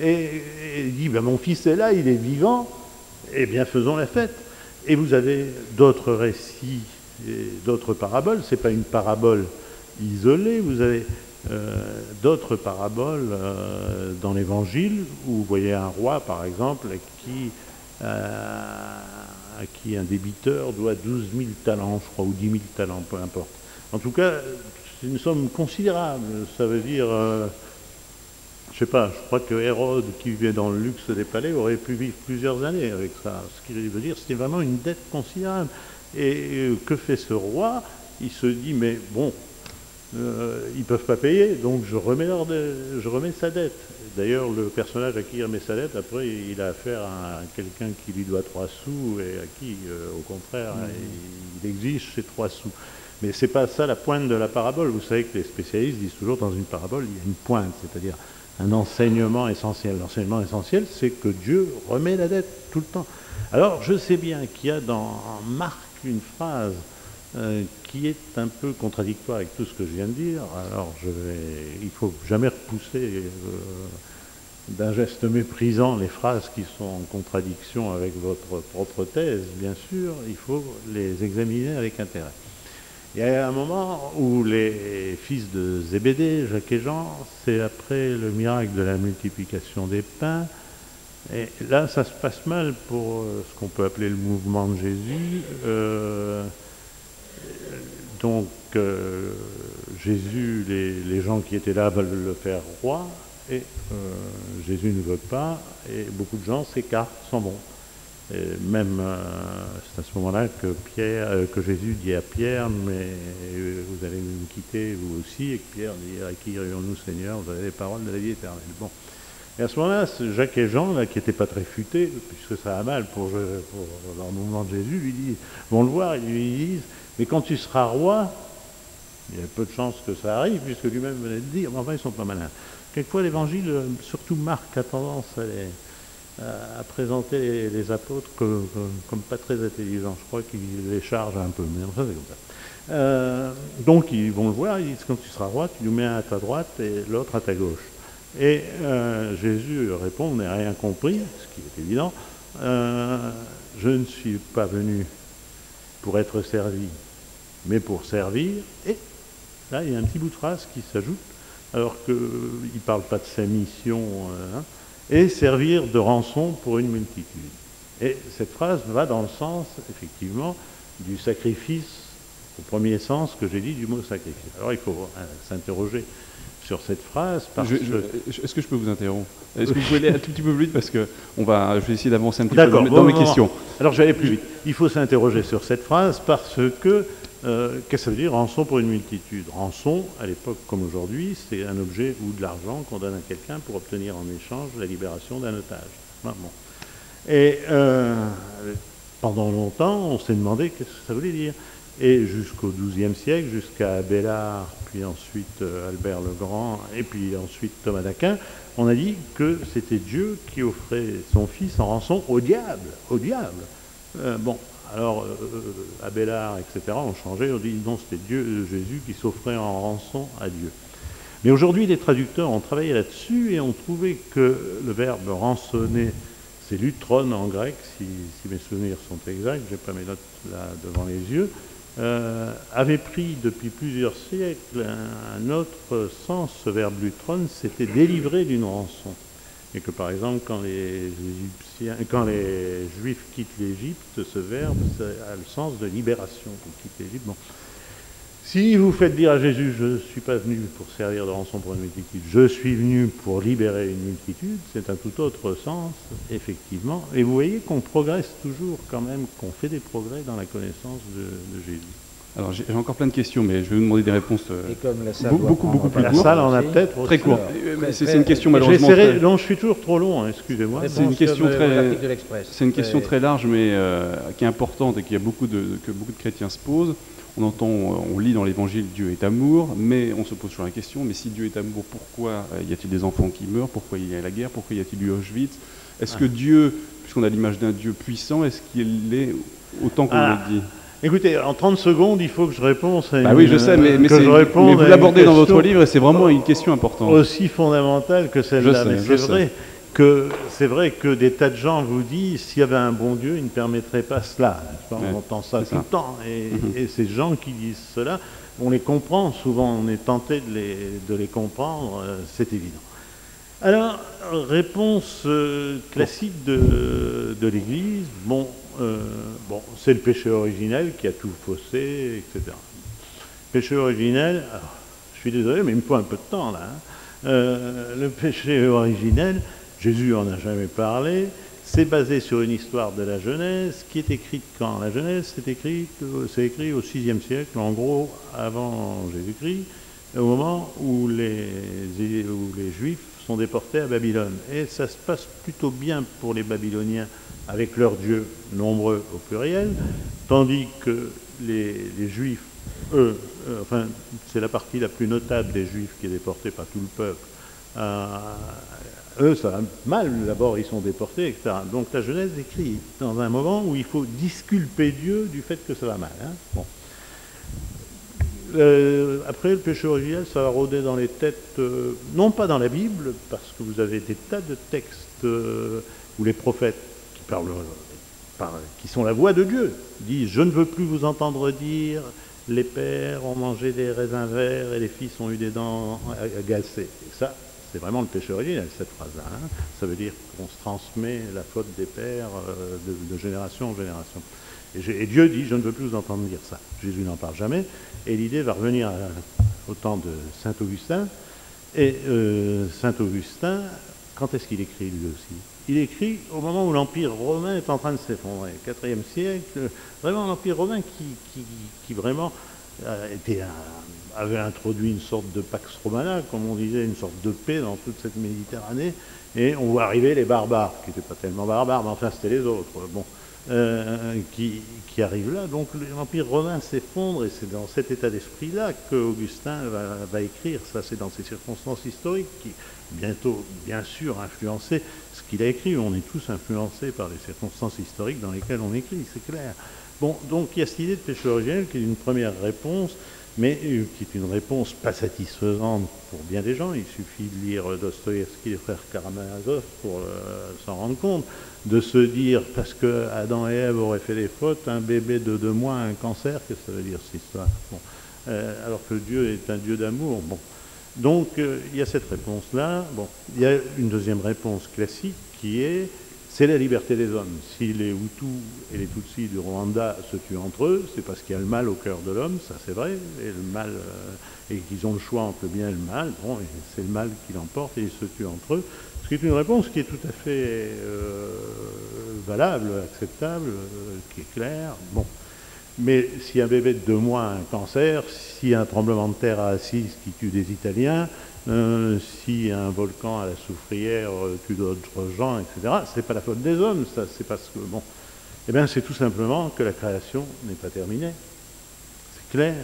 Et il dit, ben, mon fils est là, il est vivant, eh bien faisons la fête. Et vous avez d'autres récits, d'autres paraboles. Ce n'est pas une parabole isolée, vous avez d'autres paraboles dans l'Évangile où vous voyez un roi, par exemple, à qui un débiteur doit 12 000 talents, je crois, ou 10 000 talents, peu importe. En tout cas, c'est une somme considérable. Ça veut dire, je ne sais pas, je crois que Hérode, qui vivait dans le luxe des palais, aurait pu vivre plusieurs années avec ça. Ce qui veut dire, c'était vraiment une dette considérable. Et que fait ce roi? Il se dit, mais bon, ils ne peuvent pas payer, donc je remets sa dette. D'ailleurs, le personnage à qui il remet sa dette, après, il a affaire à quelqu'un qui lui doit 3 sous et à qui, au contraire, il exige ses 3 sous. Mais ce n'est pas ça la pointe de la parabole. Vous savez que les spécialistes disent toujours dans une parabole, il y a une pointe, c'est-à-dire un enseignement essentiel. L'enseignement essentiel, c'est que Dieu remet la dette tout le temps. Alors, je sais bien qu'il y a dans Marc une phrase qui est un peu contradictoire avec tout ce que je viens de dire. Alors, il ne faut jamais repousser d'un geste méprisant les phrases qui sont en contradiction avec votre propre thèse, bien sûr. Il faut les examiner avec intérêt. Il y a un moment où les fils de Zébédée, Jacques et Jean, c'est après le miracle de la multiplication des pains. Et là, ça se passe mal pour ce qu'on peut appeler le mouvement de Jésus. Donc, Jésus, les gens qui étaient là veulent le faire roi, et Jésus ne veut pas, et beaucoup de gens s'écartent, s'en vont. Et même, c'est à ce moment-là que Jésus dit à Pierre, mais vous allez nous quitter, vous aussi, et que Pierre dit, à qui irions-nous, Seigneur? Vous avez les paroles de la vie éternelle. Bon. Et à ce moment-là, Jacques et Jean, là, qui n'étaient pas très futés, puisque ça a mal pour le mouvement de Jésus, vont le voir et lui disent, mais quand tu seras roi, il y a peu de chances que ça arrive, puisque lui-même venait de dire, mais enfin, ils ne sont pas malins. Quelquefois, l'Évangile, surtout Marc, a tendance à présenter les apôtres comme pas très intelligents. Je crois qu'il les charge un peu, mais enfin, c'est comme ça. Donc, ils vont le voir, ils disent, quand tu seras roi, tu nous mets un à ta droite et l'autre à ta gauche. Et Jésus répond, vous n'avez rien compris, ce qui est évident, je ne suis pas venu pour être servi, mais pour servir. Et là, il y a un petit bout de phrase qui s'ajoute, alors qu'il ne parle pas de sa mission, et servir de rançon pour une multitude. Et cette phrase va dans le sens, effectivement, du sacrifice, au premier sens que j'ai dit du mot sacrifice. Alors il faut s'interroger sur cette phrase.
Est-ce que je peux vous interrompre? Est-ce que vous pouvez aller un tout petit peu plus vite, parce que je vais essayer d'avancer un petit peu dans mes questions.
Alors je vais aller plus vite. Il faut s'interroger sur cette phrase parce que qu'est-ce que ça veut dire rançon pour une multitude? Rançon, à l'époque comme aujourd'hui, c'est un objet ou de l'argent qu'on donne à quelqu'un pour obtenir en échange la libération d'un otage. Bon. Et pendant longtemps, on s'est demandé qu'est-ce que ça voulait dire. Et jusqu'au XIIe siècle, jusqu'à Abélard, puis ensuite Albert le Grand, et puis ensuite Thomas d'Aquin, on a dit que c'était Dieu qui offrait son fils en rançon au diable. Au diable. Alors Abélard, etc., ont changé, on dit non, c'était Dieu, Jésus, qui s'offrait en rançon à Dieu. Mais aujourd'hui, les traducteurs ont travaillé là-dessus et ont trouvé que le verbe rançonner, c'est lutron en grec, si mes souvenirs sont exacts, je n'ai pas mes notes là devant les yeux, avait pris depuis plusieurs siècles un autre sens. Ce verbe lutron, c'était délivrer d'une rançon. Et que par exemple, quand les Juifs quittent l'Égypte, ce verbe a le sens de libération. Ils quittent l'Égypte. Bon. Si vous faites dire à Jésus, je ne suis pas venu pour servir de rançon pour une multitude, je suis venu pour libérer une multitude, c'est un tout autre sens, effectivement. Et vous voyez qu'on progresse toujours quand même, qu'on fait des progrès dans la connaissance de Jésus.
Alors j'ai encore plein de questions, mais je vais vous demander des réponses beaucoup plus courtes.
La salle en a peut-être
très courte. C'est une question malheureusement.
Non, je suis toujours trop long, hein, excusez-moi.
C'est une question très large, mais qui est importante et que beaucoup de chrétiens se posent. On lit dans l'Évangile Dieu est amour, mais on se pose toujours la question, mais si Dieu est amour, pourquoi y a-t-il des enfants qui meurent? Pourquoi il y a la guerre? Pourquoi y a-t-il eu Auschwitz? Est-ce que Dieu, puisqu'on a l'image d'un Dieu puissant, est-ce qu'il est autant qu'on le dit?
Écoutez, en 30 secondes, il faut que je réponde à
oui, je sais, mais vous l'abordez dans votre livre et c'est vraiment une question importante.
Aussi fondamentale que celle-là. Mais c'est vrai que des tas de gens vous disent s'il y avait un bon Dieu, il ne permettrait pas cela. On entend ça tout le temps. Et ces gens qui disent cela, on les comprend souvent, on est tenté de les comprendre, c'est évident. Alors, réponse classique de l'Église, c'est le péché originel qui a tout faussé, etc. Péché originel, je suis désolé, mais il me faut un peu de temps là. Le péché originel, Jésus en a jamais parlé, c'est basé sur une histoire de la Genèse qui est écrite quand? La Genèse, c'est écrit au VIe siècle, en gros, avant Jésus-Christ, au moment où les Juifs sont déportés à Babylone. Et ça se passe plutôt bien pour les Babyloniens avec leurs dieux nombreux au pluriel, tandis que les Juifs, eux, c'est la partie la plus notable des Juifs qui est déportée par tout le peuple, eux, ça va mal, d'abord ils sont déportés, etc. Donc la Genèse écrit dans un moment où il faut disculper Dieu du fait que ça va mal. Bon. Après, le péché originel, ça va rôder dans les têtes, non pas dans la Bible, parce que vous avez des tas de textes où les prophètes qui sont la voix de Dieu disent « Je ne veux plus vous entendre dire, les pères ont mangé des raisins verts et les fils ont eu des dents agacées. » Et ça, c'est vraiment le péché originel, cette phrase-là. Ça veut dire qu'on se transmet la faute des pères de génération en génération. Et Dieu dit, je ne veux plus vous entendre dire ça. Jésus n'en parle jamais. Et l'idée va revenir au temps de saint Augustin. Et saint Augustin, quand est-ce qu'il écrit lui aussi? Il écrit au moment où l'Empire romain est en train de s'effondrer. Au IVe siècle, vraiment l'Empire romain qui vraiment avait introduit une sorte de Pax Romana, comme on disait, une sorte de paix dans toute cette Méditerranée. Et on voit arriver les barbares, qui n'étaient pas tellement barbares, mais enfin c'était les autres. Bon. Qui arrive là. Donc l'Empire romain s'effondre et c'est dans cet état d'esprit-là qu'Augustin va écrire. Ça, c'est dans ces circonstances historiques qui, bientôt, bien sûr, influencer ce qu'il a écrit. On est tous influencés par les circonstances historiques dans lesquelles on écrit, c'est clair. Bon, donc il y a cette idée de péché originel qui est une première réponse. mais qui est une réponse pas satisfaisante pour bien des gens. Il suffit de lire Dostoïevski, les frères Karamazov pour s'en rendre compte, de se dire, parce que Adam et Ève auraient fait des fautes, un bébé de 2 mois a un cancer, qu'est-ce que ça veut dire cette histoire? Bon. Alors que Dieu est un Dieu d'amour. Bon. Donc il y a cette réponse-là. Bon. Il y a une deuxième réponse classique qui est, c'est la liberté des hommes. Si les Hutus et les Tutsis du Rwanda se tuent entre eux, c'est parce qu'il y a le mal au cœur de l'homme, ça c'est vrai, et le mal, et qu'ils ont le choix entre le bien et le mal. Bon, c'est le mal qui l'emporte et ils se tuent entre eux. Ce qui est une réponse qui est tout à fait valable, acceptable, qui est claire. Bon. Mais si un bébé de 2 mois a un cancer, si un tremblement de terre à Assise qui tue des Italiens, si un volcan à la Soufrière tue d'autres gens, etc., c'est pas la faute des hommes, ça, c'est parce que, bon, eh bien, c'est tout simplement que la création n'est pas terminée. C'est clair.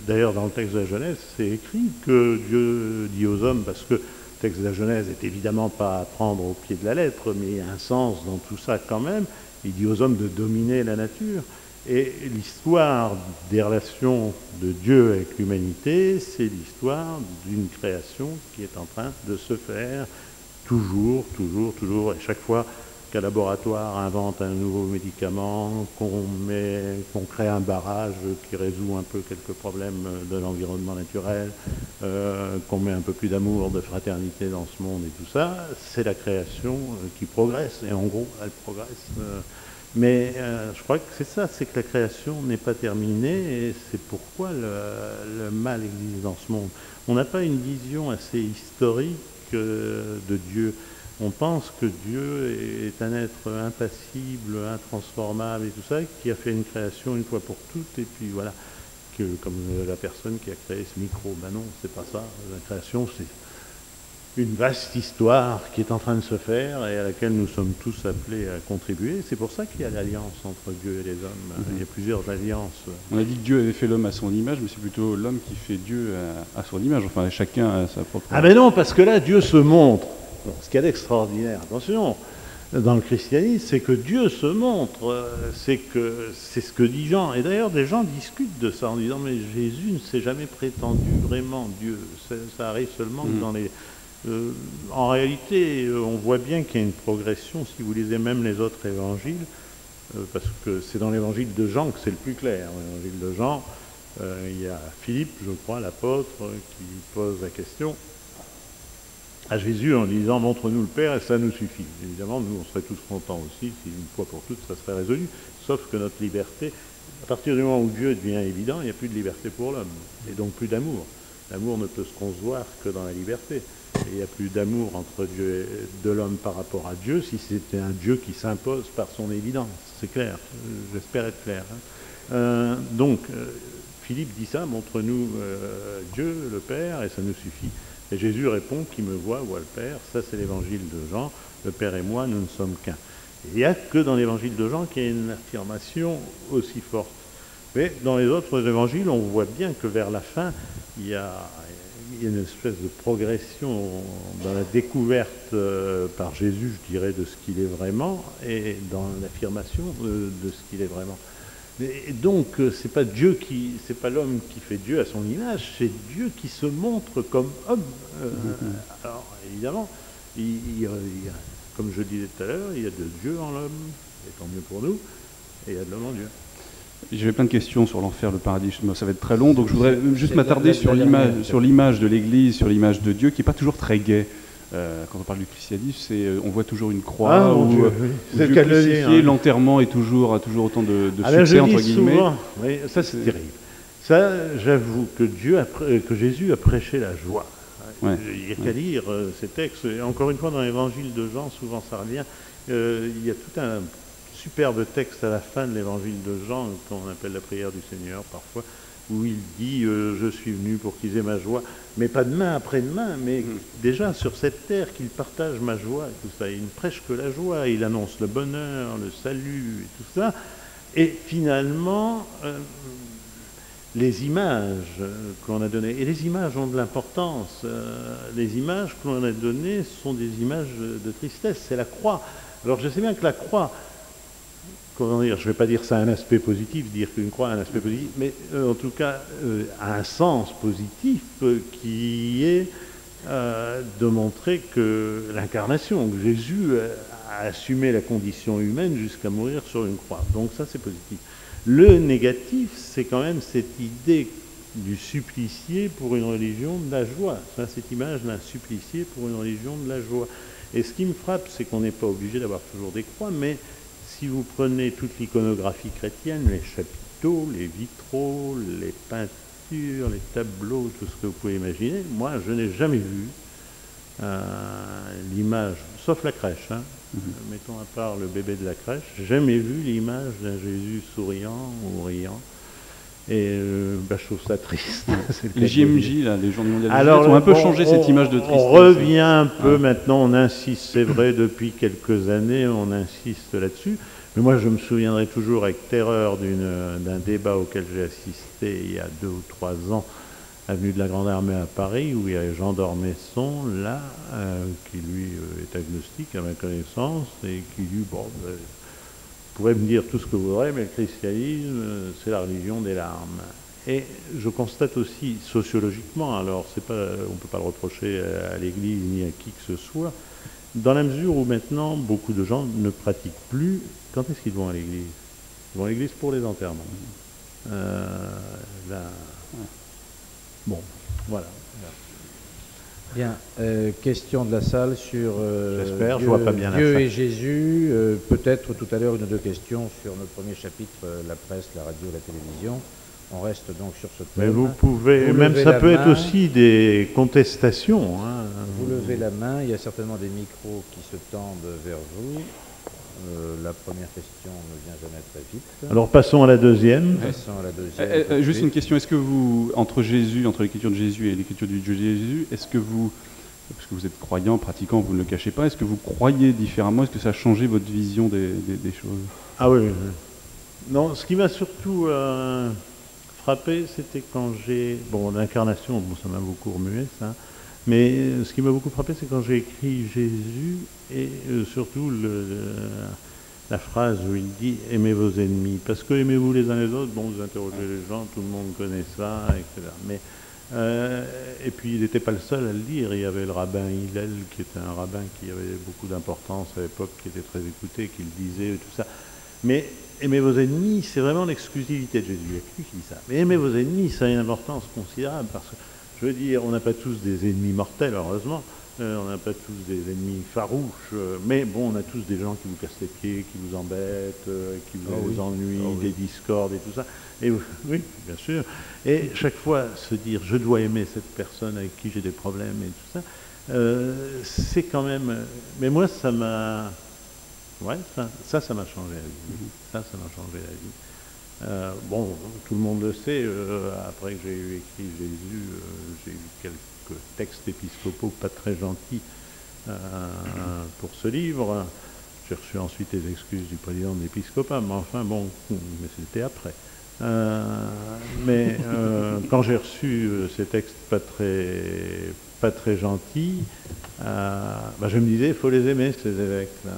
D'ailleurs, dans le texte de la Genèse, c'est écrit que Dieu dit aux hommes, parce que le texte de la Genèse n'est évidemment pas à prendre au pied de la lettre, mais il y a un sens dans tout ça quand même, il dit aux hommes de dominer la nature. Et l'histoire des relations de Dieu avec l'humanité, c'est l'histoire d'une création qui est en train de se faire toujours, toujours, toujours. Et chaque fois qu'un laboratoire invente un nouveau médicament, qu'on crée un barrage qui résout un peu quelques problèmes de l'environnement naturel, qu'on met un peu plus d'amour, de fraternité dans ce monde et tout ça, c'est la création qui progresse. Et en gros, elle progresse. Mais je crois que c'est ça, c'est que la création n'est pas terminée et c'est pourquoi le mal existe dans ce monde. On n'a pas une vision assez historique de Dieu. On pense que Dieu est un être impassible, intransformable et tout ça, qui a fait une création une fois pour toutes et puis voilà, que, comme la personne qui a créé ce micro. Ben non, c'est pas ça. La création, c'est une vaste histoire qui est en train de se faire et à laquelle nous sommes tous appelés à contribuer. C'est pour ça qu'il y a l'alliance entre Dieu et les hommes. Il y a plusieurs alliances.
On a dit que Dieu avait fait l'homme à son image, mais c'est plutôt l'homme qui fait Dieu à son image. Enfin, chacun a sa propre...
Ah ben non, parce que là, Dieu se montre. Bon, ce qu'il y a d'extraordinaire, attention, dans le christianisme, c'est que Dieu se montre. C'est ce que dit Jean. Et d'ailleurs, des gens discutent de ça en disant, mais Jésus ne s'est jamais prétendu vraiment Dieu. Ça arrive seulement que dans les... en réalité, on voit bien qu'il y a une progression, si vous lisez même les autres évangiles, parce que c'est dans l'évangile de Jean que c'est le plus clair. L'évangile de Jean, il y a Philippe, je crois, l'apôtre, qui pose la question à Jésus en disant « Montre-nous le Père et ça nous suffit ». Évidemment, nous, on serait tous contents aussi si une fois pour toutes, ça serait résolu, sauf que notre liberté, à partir du moment où Dieu devient évident, il n'y a plus de liberté pour l'homme, et donc plus d'amour. L'amour ne peut se concevoir que dans la liberté. Et il n'y a plus d'amour entre Dieu et de l'homme par rapport à Dieu si c'était un Dieu qui s'impose par son évidence. C'est clair, j'espère être clair. Donc, Philippe dit ça, montre-nous Dieu, le Père, et ça nous suffit. Et Jésus répond, qui me voit le Père. Ça, c'est l'évangile de Jean. Le Père et moi, nous ne sommes qu'un. Il n'y a que dans l'évangile de Jean qu'il y a une affirmation aussi forte. Mais dans les autres évangiles, on voit bien que vers la fin, il y a une espèce de progression dans la découverte par Jésus, je dirais, de ce qu'il est vraiment, et dans l'affirmation de ce qu'il est vraiment. Et donc, c'est pas l'homme qui fait Dieu à son image, c'est Dieu qui se montre comme homme. Alors, évidemment, comme je disais tout à l'heure, il y a de Dieu en l'homme, et tant mieux pour nous, et il y a de l'homme en Dieu.
J'avais plein de questions sur l'enfer, le paradis, ça va être très long, donc je voudrais juste m'attarder sur l'image de l'Église, sur l'image de Dieu, qui n'est pas toujours très gaie. Quand on parle du christianisme, on voit toujours une croix, où Dieu crucifié, l'enterrement a toujours autant de succès, entre guillemets. Souvent,
oui, ça c'est terrible. Ça, j'avoue que Jésus a prêché la joie. Ouais. Il n'y a qu'à lire ces textes. Et encore une fois, dans l'évangile de Jean, souvent ça revient, il y a tout un superbe texte à la fin de l'évangile de Jean, qu'on appelle la prière du Seigneur parfois, où il dit je suis venu pour qu'ils aient ma joie, mais pas demain après-demain, mais déjà sur cette terre qu'ils partagent ma joie et tout ça. Il ne prêche que la joie, il annonce le bonheur, le salut et tout ça. Et finalement, les images qu'on a données, et les images ont de l'importance, les images que l'on a données sont des images de tristesse, c'est la croix. Alors je sais bien que la croix, comment dire, je ne vais pas dire ça a un aspect positif, dire qu'une croix a un aspect positif, mais en tout cas a un sens positif qui est de montrer que l'incarnation, que Jésus a assumé la condition humaine jusqu'à mourir sur une croix. Donc ça, c'est positif. Le négatif, c'est quand même cette idée du supplicié pour une religion de la joie. Ça, cette image d'un supplicié pour une religion de la joie. Et ce qui me frappe, c'est qu'on n'est pas obligé d'avoir toujours des croix, mais si vous prenez toute l'iconographie chrétienne, les chapiteaux, les vitraux, les peintures, les tableaux, tout ce que vous pouvez imaginer, moi, je n'ai jamais vu l'image, sauf la crèche, hein, mettons à part le bébé de la crèche, j'ai jamais vu l'image d'un Jésus souriant ou riant. Et je trouve ça triste.
Les JMJ, là, les Journées mondiales de la jeunesse, ont un peu changé cette image de tristesse.
On revient un peu maintenant, on insiste, c'est vrai, depuis quelques années, on insiste là-dessus. Mais moi, je me souviendrai toujours avec terreur d'un débat auquel j'ai assisté il y a 2 ou 3 ans, avenue de la Grande Armée à Paris, où il y a Jean d'Ormesson, là, qui lui est agnostique à ma connaissance, et qui dit, bon, vous pourrez me dire tout ce que vous voudrez, mais le christianisme, c'est la religion des larmes. Et je constate aussi, sociologiquement, alors on ne peut pas le reprocher à l'Église ni à qui que ce soit, dans la mesure où maintenant, beaucoup de gens ne pratiquent plus. Quand est-ce qu'ils vont à l'Église? Ils vont à l'Église pour les enterrements. Bon, voilà.
Bien, question de la salle sur
J'espère, je vois pas bien la
Dieu
salle.
et Jésus. Peut-être tout à l'heure une ou deux questions sur notre premier chapitre, la presse, la radio, la télévision. On reste donc sur ce thème.
Mais vous pouvez,
Vous
même
levez
ça
la
peut être
main.
aussi des contestations. Hein.
Vous levez la main, il y a certainement des micros qui se tendent vers vous. La première question ne vient jamais très vite.
Alors passons à la deuxième.
Passons à la deuxième.
Juste une question, est-ce que vous, entre l'écriture de Jésus et l'écriture du Dieu Jésus, est-ce que vous, parce que vous êtes croyant, pratiquant, vous ne le cachez pas, est-ce que vous croyez différemment? Est-ce que ça a changé votre vision des choses?
Ah oui. Non, ce qui m'a surtout frappé, c'était quand l'incarnation, ça m'a beaucoup remué, ça. Mais ce qui m'a beaucoup frappé, c'est quand j'ai écrit Jésus et surtout la phrase où il dit « aimez vos ennemis ». Parce que aimez-vous les uns les autres, bon, vous interrogez les gens, tout le monde connaît ça, etc. Mais, et puis il n'était pas le seul à le dire, il y avait le rabbin Hillel, qui était un rabbin qui avait beaucoup d'importance à l'époque, qui était très écouté, qui le disait, tout ça. Mais aimez vos ennemis, c'est vraiment l'exclusivité de Jésus. Il y a que lui qui dit ça. Mais aimez vos ennemis, ça a une importance considérable parce que, je veux dire, on n'a pas tous des ennemis mortels, heureusement. On n'a pas tous des ennemis farouches. Mais bon, on a tous des gens qui vous cassent les pieds, qui vous embêtent, qui vous ennuient, des discordes et tout ça. Et oui, bien sûr. Et chaque fois, se dire, je dois aimer cette personne avec qui j'ai des problèmes et tout ça, c'est quand même... Mais moi, ça m'a... Ouais, ça m'a changé la vie. Ça m'a changé la vie. Bon, tout le monde le sait, après que j'ai écrit Jésus, j'ai eu quelques textes épiscopaux pas très gentils pour ce livre. J'ai reçu ensuite les excuses du président de l'épiscopat, mais enfin bon, mais c'était après. Mais quand j'ai reçu ces textes pas très gentils, je me disais, il faut les aimer, ces évêques-là.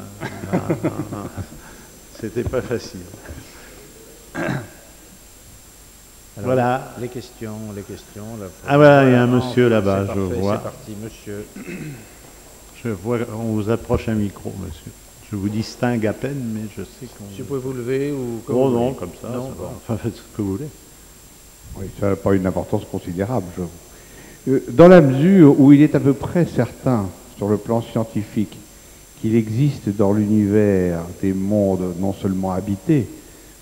C'était pas facile.
Alors,
voilà.
Les questions.
Ah voilà, il y a un monsieur là-bas, je vois.
C'est parti, monsieur.
Je vois, on vous approche un micro, monsieur. Je vous distingue à peine, mais je sais qu'on...
Si vous pouvez vous lever ou...
Oh non, comme ça,
non,
ça
bon.
va. Enfin, faites ce que vous voulez.
Oui, ça n'a pas une importance considérable, j'avoue. Dans la mesure où il est à peu près certain, sur le plan scientifique, qu'il existe dans l'univers des mondes non seulement habités,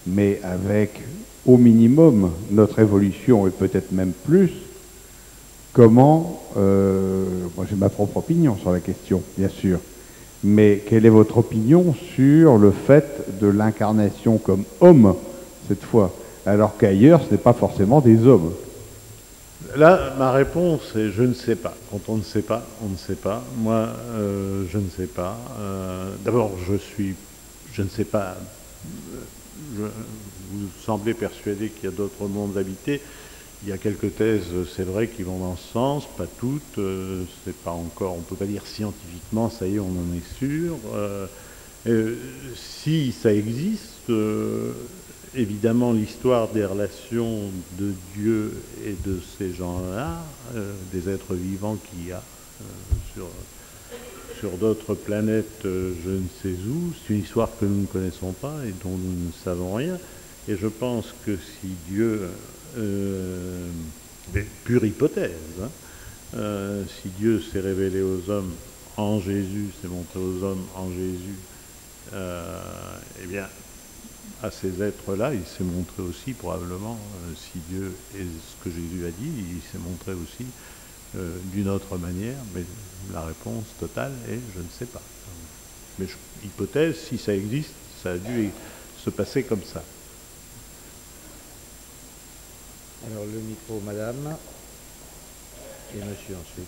mais avec au minimum notre évolution et peut-être même plus, comment, moi j'ai ma propre opinion sur la question, bien sûr, mais quelle est votre opinion sur le fait de l'incarnation comme homme, cette fois, alors qu'ailleurs ce n'est pas forcément des hommes?
Là, ma réponse est je ne sais pas. Quand on ne sait pas, on ne sait pas. Moi, je ne sais pas. D'abord, je ne sais pas. Vous semblez persuadé qu'il y a d'autres mondes habités. Il y a quelques thèses, c'est vrai, qui vont dans ce sens, pas toutes. C'est pas encore, on peut pas dire scientifiquement, ça y est, on en est sûr. Si ça existe, évidemment l'histoire des relations de Dieu et de ces gens-là, des êtres vivants qu'il y a sur d'autres planètes, je ne sais où. C'est une histoire que nous ne connaissons pas et dont nous ne savons rien. Et je pense que si Dieu, pure hypothèse, si Dieu s'est révélé aux hommes en Jésus, s'est montré aux hommes en Jésus, eh bien, à ces êtres-là, il s'est montré aussi probablement, si Dieu est ce que Jésus a dit, il s'est montré aussi d'une autre manière, mais la réponse totale est je ne sais pas. Mais hypothèse, si ça existe, ça a dû se passer comme ça.
Alors le micro, madame, et monsieur ensuite.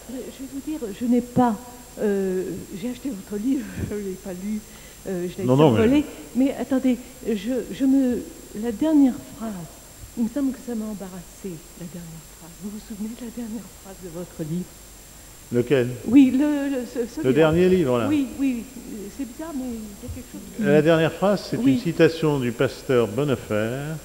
Je vais vous dire, je n'ai pas... j'ai acheté votre livre, je ne l'ai pas lu, je l'ai survolé, mais attendez, la dernière phrase, il me semble que ça m'a embarrassé, la dernière phrase. Vous vous souvenez de la dernière phrase de votre livre?
Lequel?
Oui,
le dernier livre, là.
Oui, c'est bizarre, mais il y a quelque chose qui...
La dernière phrase, c'est une citation du pasteur Bonnefer,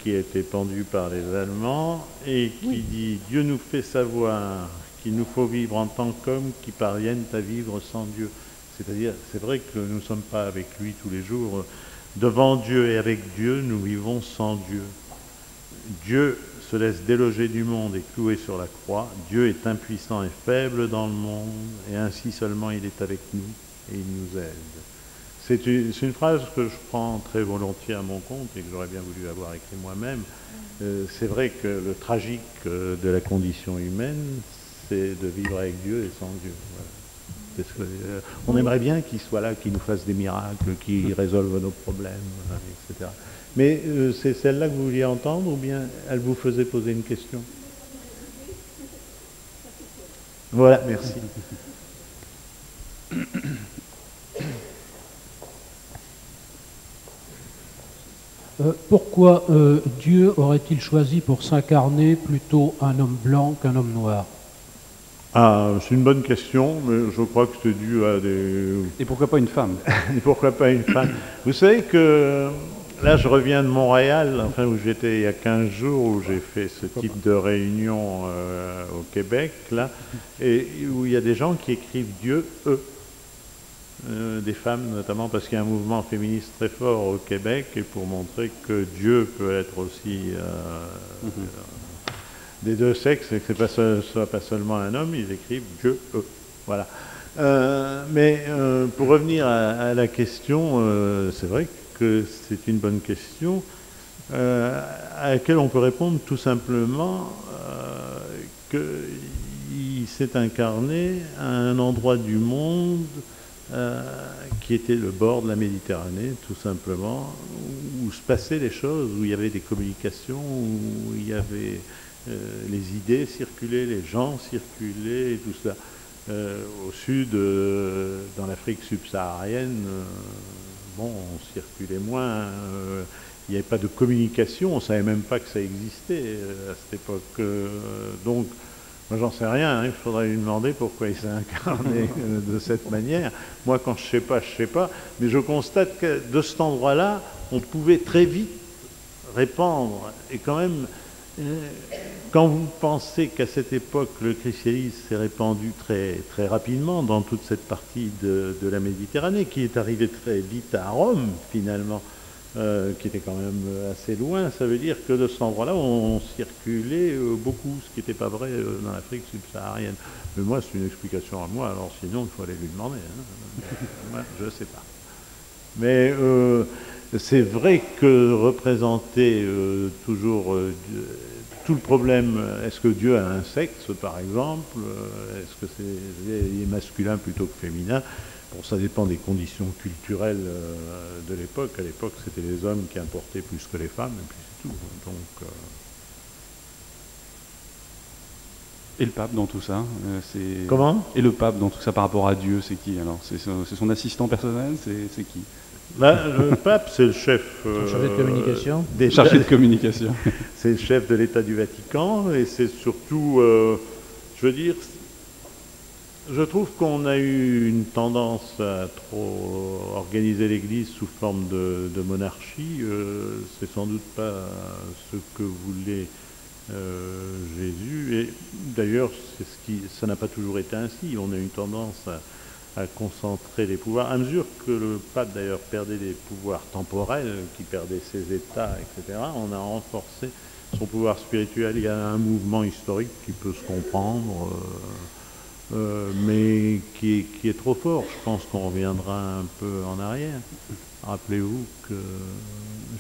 qui a été pendu par les Allemands, et qui dit « Dieu nous fait savoir qu'il nous faut vivre en tant qu'hommes qui parviennent à vivre sans Dieu. » C'est-à-dire, c'est vrai que nous ne sommes pas avec lui tous les jours. Devant Dieu et avec Dieu, nous vivons sans Dieu. Dieu se laisse déloger du monde et clouer sur la croix. Dieu est impuissant et faible dans le monde, et ainsi seulement il est avec nous et il nous aide. C'est une phrase que je prends très volontiers à mon compte et que j'aurais bien voulu avoir écrit moi-même. C'est vrai que le tragique de la condition humaine, c'est de vivre avec Dieu et sans Dieu. Voilà. On aimerait bien qu'il soit là, qu'il nous fasse des miracles, qu'il résolve nos problèmes, etc. Mais c'est celle-là que vous vouliez entendre ou bien elle vous faisait poser une question? Voilà, merci.
Pourquoi Dieu aurait-il choisi pour s'incarner plutôt un homme blanc qu'un homme noir?
Ah, c'est une bonne question, mais je crois que c'est dû à des...
Et pourquoi pas une femme?
Et pourquoi pas une femme? Vous savez que là, je reviens de Montréal, enfin où j'étais il y a 15 jours, où j'ai fait ce type de réunion au Québec, là, et où il y a des gens qui écrivent Dieu, eux. Des femmes notamment, parce qu'il y a un mouvement féministe très fort au Québec, et pour montrer que Dieu peut être aussi des deux sexes, et que ce ne soit pas seulement un homme, ils écrivent Dieu, eux. Voilà. Mais pour revenir à la question, c'est vrai que c'est une bonne question, à laquelle on peut répondre tout simplement qu'il s'est incarné à un endroit du monde qui était le bord de la Méditerranée, tout simplement, où se passaient les choses, où il y avait des communications, où il y avait les idées circulaient, les gens circulaient, et tout ça. Au sud, dans l'Afrique subsaharienne, bon, on circulait moins, il n'y avait pas de communication, on ne savait même pas que ça existait à cette époque. Donc, moi, j'en sais rien, hein, il faudrait lui demander pourquoi il s'est incarné de cette manière. Moi, quand je sais pas, mais je constate que de cet endroit-là, on pouvait très vite répandre. Et quand même, quand vous pensez qu'à cette époque, le christianisme s'est répandu très, très rapidement dans toute cette partie de la Méditerranée, qui est arrivé très vite à Rome, finalement, qui était quand même assez loin, ça veut dire que de cet endroit-là, on circulait beaucoup, ce qui n'était pas vrai dans l'Afrique subsaharienne. Mais moi, c'est une explication à moi, alors sinon, il faut aller lui demander. Hein. Moi, je ne sais pas. Mais c'est vrai que représenter toujours tout le problème, est-ce que Dieu a un sexe, par exemple, est-ce que il est masculin plutôt que féminin? Bon, ça dépend des conditions culturelles de l'époque. À l'époque, c'était les hommes qui importaient plus que les femmes, et puis c'est tout. Donc,
Et le pape dans tout ça
Comment?
Et le pape dans tout ça par rapport à Dieu, c'est qui alors? C'est son assistant personnel? C'est qui?
Le pape, c'est le chef...
chargé de communication.
Chargé de communication.
C'est le chef de l'État du Vatican, et c'est surtout, je veux dire... Je trouve qu'on a eu une tendance à trop organiser l'Église sous forme de monarchie. C'est sans doute pas ce que voulait Jésus. Et d'ailleurs, ça n'a pas toujours été ainsi. On a eu une tendance à concentrer les pouvoirs. À mesure que le pape, d'ailleurs, perdait des pouvoirs temporels, qui perdait ses états, etc., on a renforcé son pouvoir spirituel. Il y a un mouvement historique qui peut se comprendre, mais qui est trop fort. Je pense qu'on reviendra un peu en arrière. Rappelez-vous que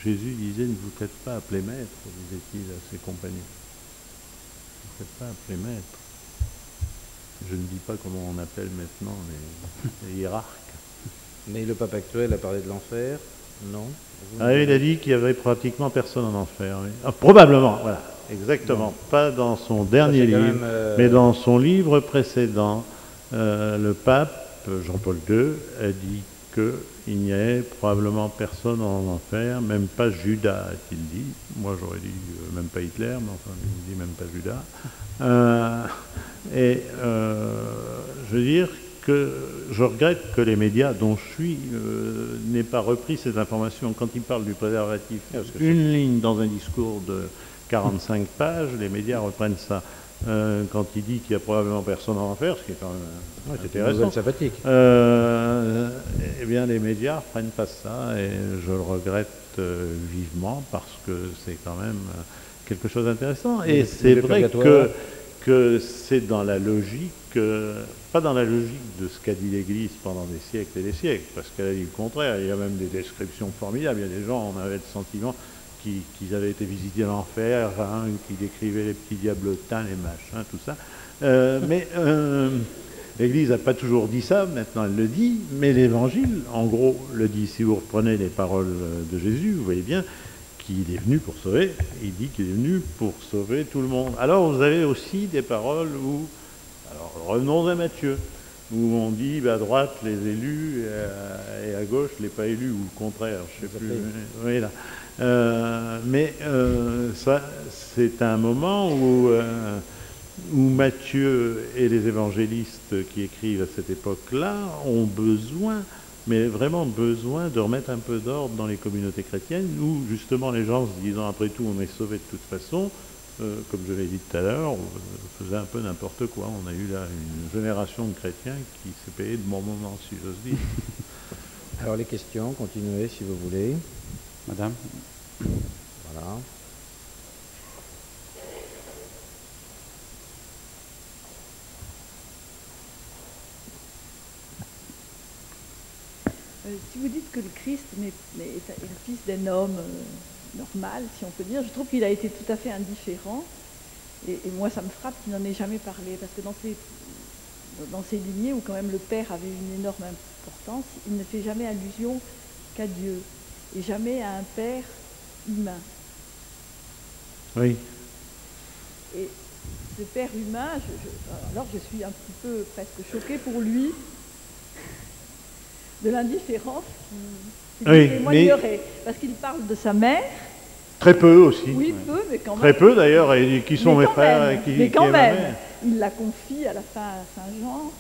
Jésus disait « Ne vous faites pas appeler maître », disait-il à ses compagnons. Ne vous faites pas appeler maître. Je ne dis pas comment on appelle maintenant les hiérarques.
Mais le pape actuel a parlé de l'enfer, non?
Il a dit qu'il y avait pratiquement personne en enfer. Oui. Ah, probablement, voilà, exactement. Non. Pas dans son dernier livre, mais dans son livre précédent, le pape Jean-Paul II a dit qu'il n'y avait probablement personne en enfer, même pas Judas, a-t-il dit. Moi j'aurais dit même pas Hitler, mais enfin il dit même pas Judas. Je veux dire que je regrette que les médias dont je suis n'aient pas repris ces informations. Quand ils parlent du préservatif, une ligne dans un discours de 45 pages, les médias reprennent ça. Quand il dit qu'il n'y a probablement personne en enfer, ce qui est quand même intéressant,
sympathique.
Eh bien, les médias ne prennent pas ça, et je le regrette vivement, parce que c'est quand même quelque chose d'intéressant. Et c'est vrai que c'est dans la logique, pas dans la logique de ce qu'a dit l'Église pendant des siècles et des siècles, parce qu'elle a dit le contraire. Il y a même des descriptions formidables. Il y a des gens, on avait le sentiment qu'ils avaient été visités l'enfer, qui décrivaient les petits diablotins, les machins, tout ça. Mais l'Église n'a pas toujours dit ça, maintenant elle le dit, mais l'Évangile, en gros, le dit. Si vous reprenez les paroles de Jésus, vous voyez bien qu'il est venu pour sauver, il dit qu'il est venu pour sauver tout le monde. Alors vous avez aussi des paroles où, alors revenons à Matthieu, où on dit à droite les élus et à gauche les pas élus, ou le contraire, je ne sais plus. Oui, là. Ça, c'est un moment où Matthieu et les évangélistes qui écrivent à cette époque-là ont besoin, mais vraiment besoin, de remettre un peu d'ordre dans les communautés chrétiennes, où justement les gens se disant après tout on est sauvé de toute façon, comme je l'ai dit tout à l'heure, on faisait un peu n'importe quoi. On a eu là une génération de chrétiens qui s'est payée de bon moment, si j'ose dire.
Alors les questions, continuez si vous voulez.
Madame.
Voilà.
Si vous dites que le Christ est le fils d'un homme normal, si on peut dire, je trouve qu'il a été tout à fait indifférent. Et moi, ça me frappe qu'il n'en ait jamais parlé, parce que dans ces lignées où quand même le Père avait une énorme importance, il ne fait jamais allusion qu'à Dieu, et jamais à un Père humain.
Oui.
Et ce Père humain, alors je suis un petit peu presque choquée pour lui de l'indifférence qu'il témoignerait. Parce qu'il parle de sa mère.
Très peu aussi.
Oui, peu, mais quand même.
Très peu d'ailleurs, et qui sont mes frères.
Mais quand même, il la confie à la fin à Saint Jean.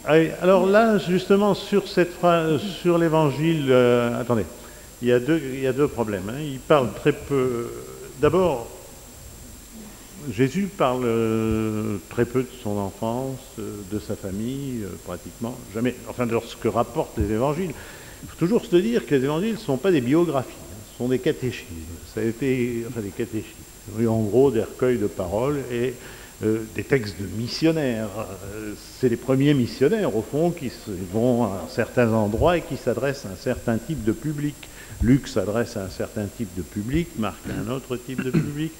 Alors là, justement, sur cette phrase, sur l'évangile, attendez, il y a deux problèmes. Il parle très peu. D'abord, Jésus parle très peu de son enfance, de sa famille, pratiquement jamais, enfin de ce que rapportent les évangiles. Il faut toujours se dire que les évangiles ne sont pas des biographies, ce sont des catéchismes. Ça a été, des catéchismes, en gros des recueils de paroles et des textes de missionnaires. C'est les premiers missionnaires, au fond, qui vont à certains endroits et qui s'adressent à un certain type de public. Luc s'adresse à un certain type de public, Marc à un autre type de public.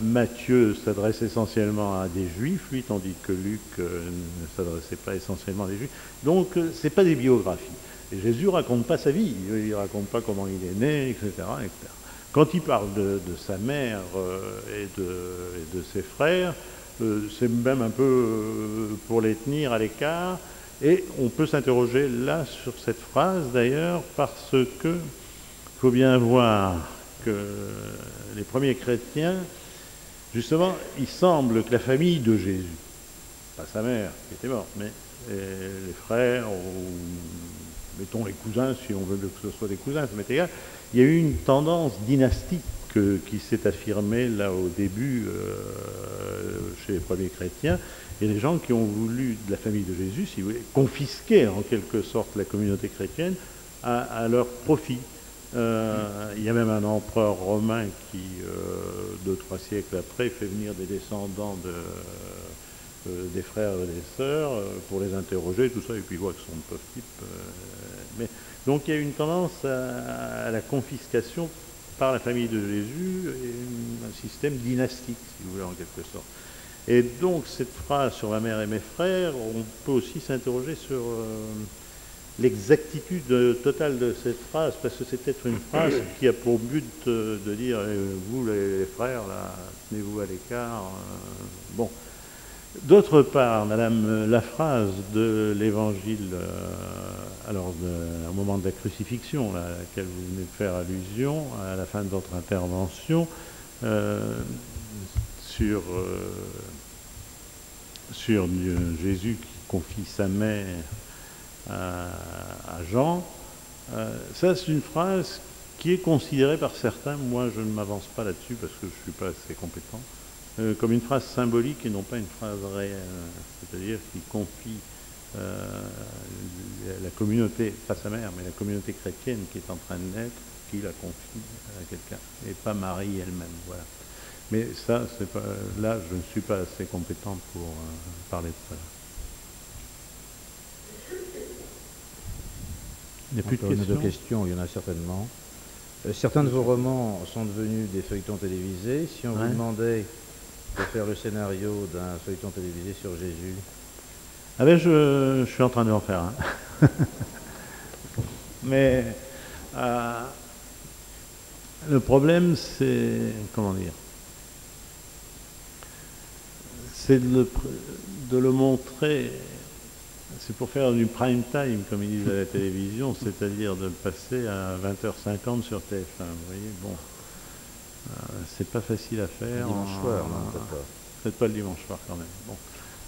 Matthieu s'adresse essentiellement à des juifs, lui, tandis que Luc ne s'adressait pas essentiellement à des juifs. Donc, ce n'est pas des biographies. Et Jésus ne raconte pas sa vie, il ne raconte pas comment il est né, etc. etc. Quand il parle de sa mère et de ses frères, c'est même un peu pour les tenir à l'écart. Et on peut s'interroger là sur cette phrase, d'ailleurs, parce que il faut bien voir que les premiers chrétiens, justement, il semble que la famille de Jésus, pas sa mère qui était morte, mais les frères, ou mettons les cousins, si on veut que ce soit des cousins, ça m'est égal. Il y a eu une tendance dynastique qui s'est affirmée là au début chez les premiers chrétiens, et les gens qui ont voulu, de la famille de Jésus, si vous voulez, confisquer en quelque sorte la communauté chrétienne à leur profit. Il y a même un empereur romain qui, 2-3 siècles après, fait venir des descendants des frères et des sœurs pour les interroger, tout ça, et puis il voit que sont de pauvres types. Donc il y a une tendance à la confiscation par la famille de Jésus, et un système dynastique, si vous voulez, en quelque sorte. Et donc cette phrase sur ma mère et mes frères, on peut aussi s'interroger sur l'exactitude totale de cette phrase, parce que c'est peut-être une phrase qui a pour but de dire vous les frères, là, tenez-vous à l'écart. Bon. D'autre part, madame, la phrase de l'évangile, au moment de la crucifixion, à laquelle vous venez de faire allusion, à la fin de votre intervention, sur Jésus qui confie sa mère à Jean, ça c'est une phrase qui est considérée par certains, moi je ne m'avance pas là-dessus parce que je ne suis pas assez compétent, comme une phrase symbolique et non pas une phrase réelle, c'est-à-dire qu'il confie la communauté, pas sa mère, mais la communauté chrétienne qui est en train de naître, qui la confie à quelqu'un, et pas Marie elle-même, voilà. Mais ça, c'est pas, là, je ne suis pas assez compétent pour parler de ça. Il n'y a plus de questions.
Il y en a certainement. Certains de vos romans sont devenus des feuilletons télévisés. Si on vous demandait de faire le scénario d'un feuilleton télévisé sur Jésus.
Ah ben je suis en train de en faire un. Mais le problème, c'est, comment dire, c'est de le montrer, c'est pour faire du prime time, comme ils disent à la télévision, c'est-à-dire de le passer à 20h50 sur TF1. Vous voyez, bon, c'est pas facile à faire.
Dimanche soir, non,
peut-être pas le dimanche soir quand même. Bon,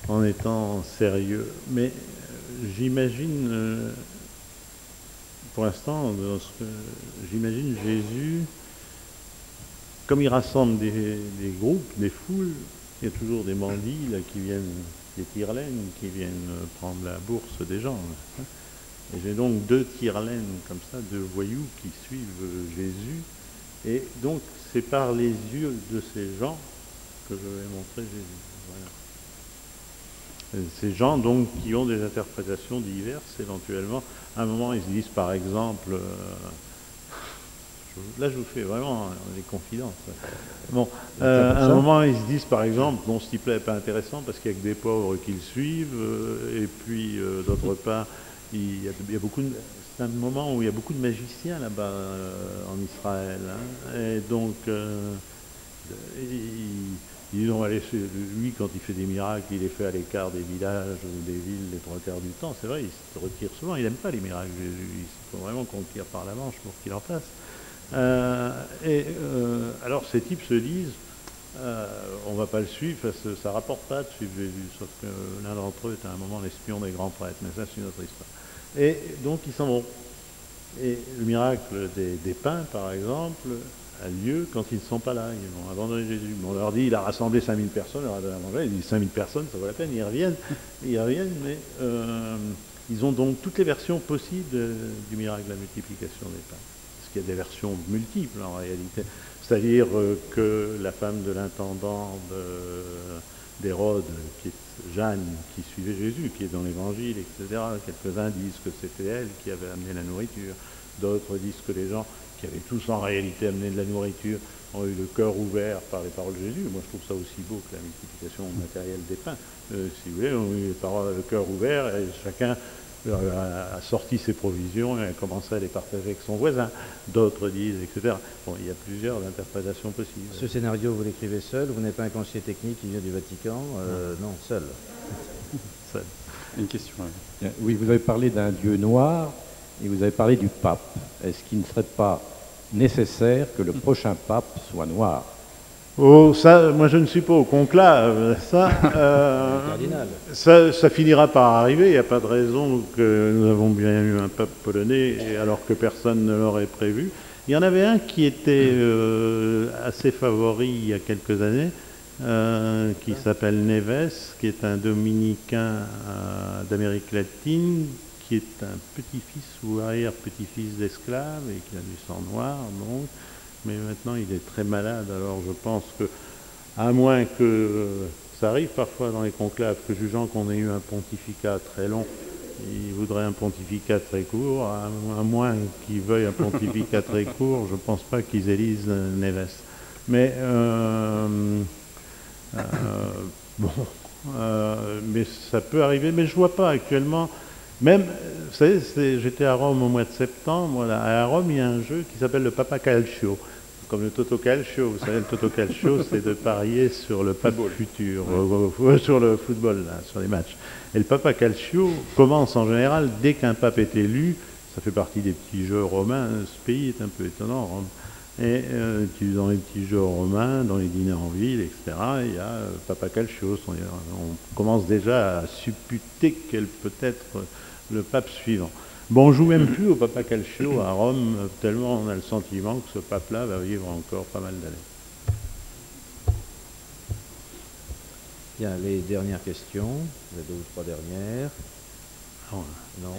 en étant sérieux. Mais j'imagine, pour l'instant, j'imagine Jésus, comme il rassemble des groupes, des foules, il y a toujours des bandits là, qui viennent, des tire-laines qui viennent prendre la bourse des gens. Hein. Et j'ai donc 2 tire-laines comme ça, 2 voyous qui suivent Jésus. Et donc c'est par les yeux de ces gens que je vais montrer Jésus. Voilà. Ces gens donc qui ont des interprétations diverses éventuellement. À un moment ils se disent par exemple... Là, je vous fais vraiment des confidences. Bon, à un moment, ils se disent, par exemple, bon, ce type-là n'est pas intéressant parce qu'il n'y a que des pauvres qui le suivent. Et puis, d'autre part, il y a beaucoup de... C'est un moment où il y a beaucoup de magiciens là-bas en Israël. Hein, et donc, ils ont allé chez lui quand il fait des miracles, il les fait à l'écart des villages ou des villes les 3/4 du temps. C'est vrai, il se retire souvent. Il n'aime pas les miracles. Il faut vraiment qu'on le tire par la manche pour qu'il en fasse. Alors ces types se disent on ne va pas le suivre parce que ça ne rapporte pas de suivre Jésus, sauf que l'un d'entre eux est à un moment l'espion des grands prêtres, mais ça c'est une autre histoire. Et donc ils s'en vont. Et le miracle des pains, par exemple, a lieu quand ils ne sont pas là, ils vont abandonner Jésus. On leur dit il a rassemblé 5000 personnes, il leur a donné à manger, ils disent 5000 personnes, ça vaut la peine, ils reviennent, mais ils ont donc toutes les versions possibles du miracle de la multiplication des pains. Il y a des versions multiples en réalité. C'est-à-dire que la femme de l'intendant d'Hérode, qui est Jeanne, qui suivait Jésus, qui est dans l'Évangile, etc., quelques-uns disent que c'était elle qui avait amené la nourriture. D'autres disent que les gens qui avaient tous en réalité amené de la nourriture ont eu le cœur ouvert par les paroles de Jésus. Moi, je trouve ça aussi beau que la multiplication matérielle des pains. Si vous voulez, ont eu le cœur ouvert et chacun a sorti ses provisions et a commencé à les partager avec son voisin. D'autres disent, etc. Bon, il y a plusieurs interprétations possibles.
Ce scénario, vous l'écrivez seul? Vous n'êtes pas un conseiller technique qui vient du Vatican? Non, seul.
Seul. Une question.
Oui, vous avez parlé d'un Dieu noir et vous avez parlé du pape. Est-ce qu'il ne serait pas nécessaire que le prochain pape soit noir?
Oh, ça, moi je ne suis pas au conclave. Ça finira par arriver. Il n'y a pas de raison que nous avons bien eu un pape polonais alors que personne ne l'aurait prévu. Il y en avait un qui était assez favori il y a quelques années, qui s'appelle Neves, qui est un dominicain d'Amérique latine, qui est un petit-fils ou arrière-petit-fils d'esclaves et qui a du sang noir, donc. Mais maintenant il est très malade, alors je pense que, à moins que ça arrive parfois dans les conclaves, que jugeant qu'on ait eu un pontificat très long, il voudrait un pontificat très court, à moins qu'ils veuillent un pontificat très court, je ne pense pas qu'ils élisent Neves. Mais mais ça peut arriver, mais je ne vois pas actuellement. Même, vous savez, j'étais à Rome au mois de septembre, voilà, à Rome il y a un jeu qui s'appelle le Papa Calcio, comme le Toto Calcio. Vous savez, le Toto Calcio, c'est de parier sur le pape futur, sur le football, là, sur les matchs. Et le Papa Calcio commence en général dès qu'un pape est élu. Ça fait partie des petits jeux romains. Ce pays est un peu étonnant, Rome. Et dans les petits jeux romains, dans les dîners en ville, etc., il y a Papa Calcio. On commence déjà à supputer quel peut être le pape suivant. Bon, on ne joue même plus au Papa Calcio à Rome, tellement on a le sentiment que ce pape-là va vivre encore pas mal d'années.
Bien, les dernières questions, les 2 ou 3 dernières. Non.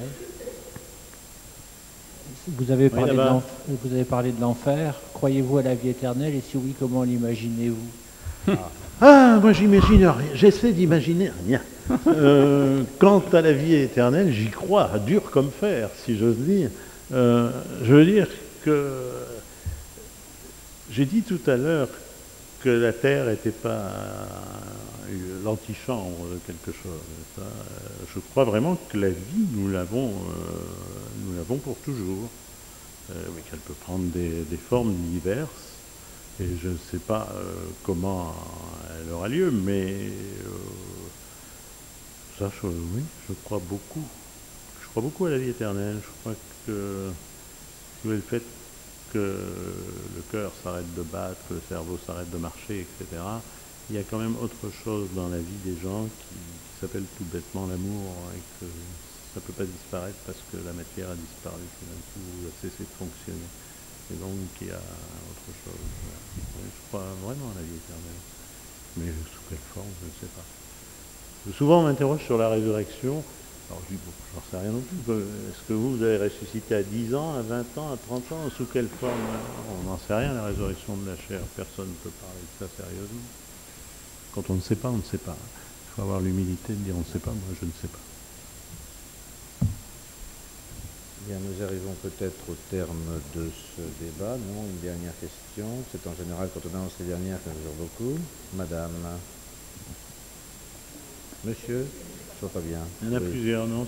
Vous avez parlé de l'enfer. Croyez-vous à la vie éternelle? Et si oui, comment l'imaginez-vous?
Moi j'imagine rien. J'essaie d'imaginer rien. Quant à la vie éternelle, j'y crois, dur comme fer, si j'ose dire. Je veux dire que j'ai dit tout à l'heure que la Terre n'était pas l'antichambre de quelque chose. Je crois vraiment que la vie, nous l'avons pour toujours, mais qu'elle peut prendre des formes diverses. Et je ne sais pas comment elle aura lieu, mais ça, oui, je crois beaucoup. Je crois beaucoup à la vie éternelle. Je crois que le fait que le cœur s'arrête de battre, que le cerveau s'arrête de marcher, etc., il y a quand même autre chose dans la vie des gens qui s'appelle tout bêtement l'amour, et que ça ne peut pas disparaître parce que la matière a disparu, tout d'un coup, a cessé de fonctionner. Et donc il y a autre chose. Je crois vraiment à la vie éternelle. Mais sous quelle forme, je ne sais pas. Souvent on m'interroge sur la résurrection. Alors je dis, bon, j'en sais rien non plus. Est-ce que vous allez ressusciter à 10 ans, à 20 ans, à 30 ans? Sous quelle forme? On n'en sait rien, la résurrection de la chair. Personne ne peut parler de ça sérieusement. Quand on ne sait pas, on ne sait pas. Il faut avoir l'humilité de dire on ne sait pas, moi je ne sais pas.
Bien, nous arrivons peut-être au terme de ce débat. Non, une dernière question. C'est en général quand on annonce les dernières qu'on dure beaucoup. Madame. Monsieur, je ne vois pas bien.
Il y en a plusieurs, non?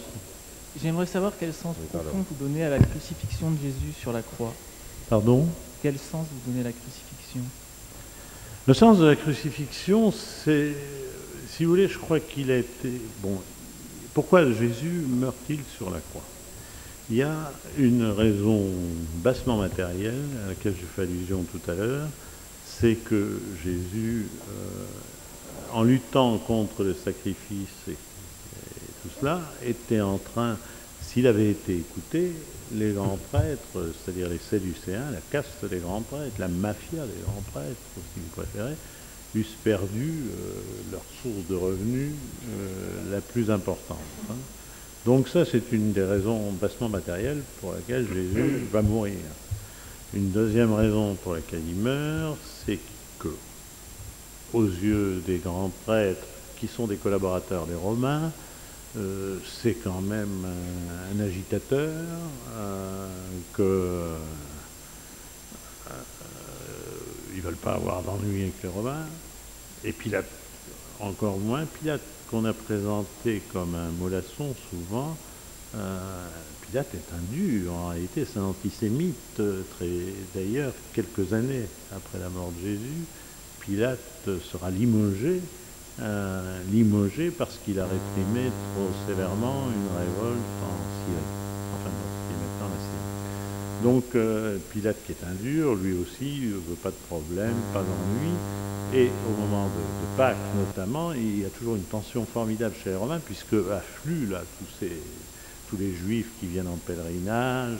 J'aimerais savoir quel sens profond vous donnez à la crucifixion de Jésus sur la croix.
Pardon?
Quel sens vous donnez à la crucifixion?
Le sens de la crucifixion, c'est, si vous voulez, je crois qu'il a été... Bon, pourquoi Jésus meurt-il sur la croix? Il y a une raison bassement matérielle à laquelle j'ai fait allusion tout à l'heure, c'est que Jésus, en luttant contre le sacrifice et tout cela, était en train, s'il avait été écouté, les grands prêtres, c'est-à-dire les Sadducéens, la caste des grands prêtres, la mafia des grands prêtres, si vous préférez, eussent perdu leur source de revenus la plus importante. Donc ça, c'est une des raisons bassement matérielles pour laquelle Jésus va mourir. Une deuxième raison pour laquelle il meurt, c'est que, aux yeux des grands prêtres, qui sont des collaborateurs des Romains, c'est quand même un agitateur, qu'ils ne veulent pas avoir d'ennui avec les Romains, et Pilate, encore moins, Pilate, qu'on a présenté comme un mollasson souvent, Pilate est un dur, en réalité c'est un antisémite. D'ailleurs, quelques années après la mort de Jésus, Pilate sera limogé parce qu'il a réprimé trop sévèrement une révolte en Syrie, enfin qui est maintenant la Syrie. donc Pilate, qui est un dur, lui aussi, ne veut pas de problème, pas d'ennui. Et au moment de Pâques notamment, il y a toujours une tension formidable chez les Romains, puisque affluent là tous les Juifs qui viennent en pèlerinage,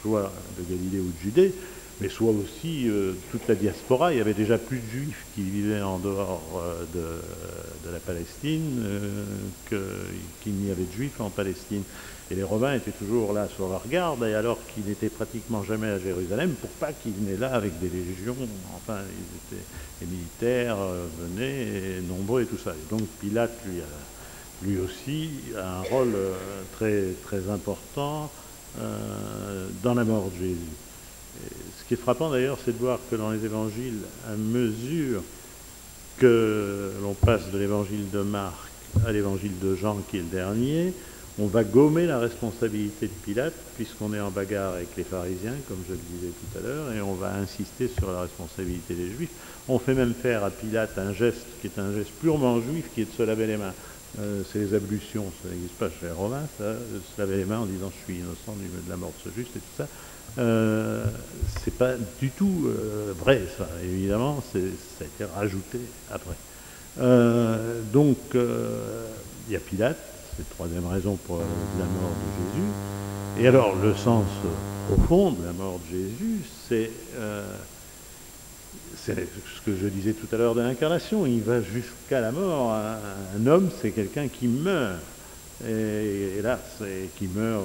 soit de Galilée ou de Judée, mais soit aussi toute la diaspora. Il y avait déjà plus de Juifs qui vivaient en dehors de la Palestine qu'il n'y avait de Juifs en Palestine. Et les Romains étaient toujours là sur leur garde, et alors qu'ils n'étaient pratiquement jamais à Jérusalem, pour pas qu'ils venaient là avec des légions, enfin, les militaires venaient, et nombreux et tout ça. Et donc Pilate, lui aussi, a un rôle très, très important dans la mort de Jésus. Et ce qui est frappant d'ailleurs, c'est de voir que dans les évangiles, à mesure que l'on passe de l'évangile de Marc à l'évangile de Jean, qui est le dernier, on va gommer la responsabilité de Pilate, puisqu'on est en bagarre avec les pharisiens, comme je le disais tout à l'heure, et on va insister sur la responsabilité des Juifs. On fait même faire à Pilate un geste qui est un geste purement juif, qui est de se laver les mains. C'est les ablutions, ça n'existe pas chez les Romains, ça, de se laver les mains en disant « je suis innocent de la mort de ce juste » et tout ça. C'est pas du tout vrai, ça. Évidemment, ça a été rajouté après. Donc, il y a Pilate. C'est la troisième raison pour la mort de Jésus. Et alors, le sens profond de la mort de Jésus, c'est ce que je disais tout à l'heure de l'incarnation. Il va jusqu'à la mort. Un homme, c'est quelqu'un qui meurt. Et là, c'est qui meurt,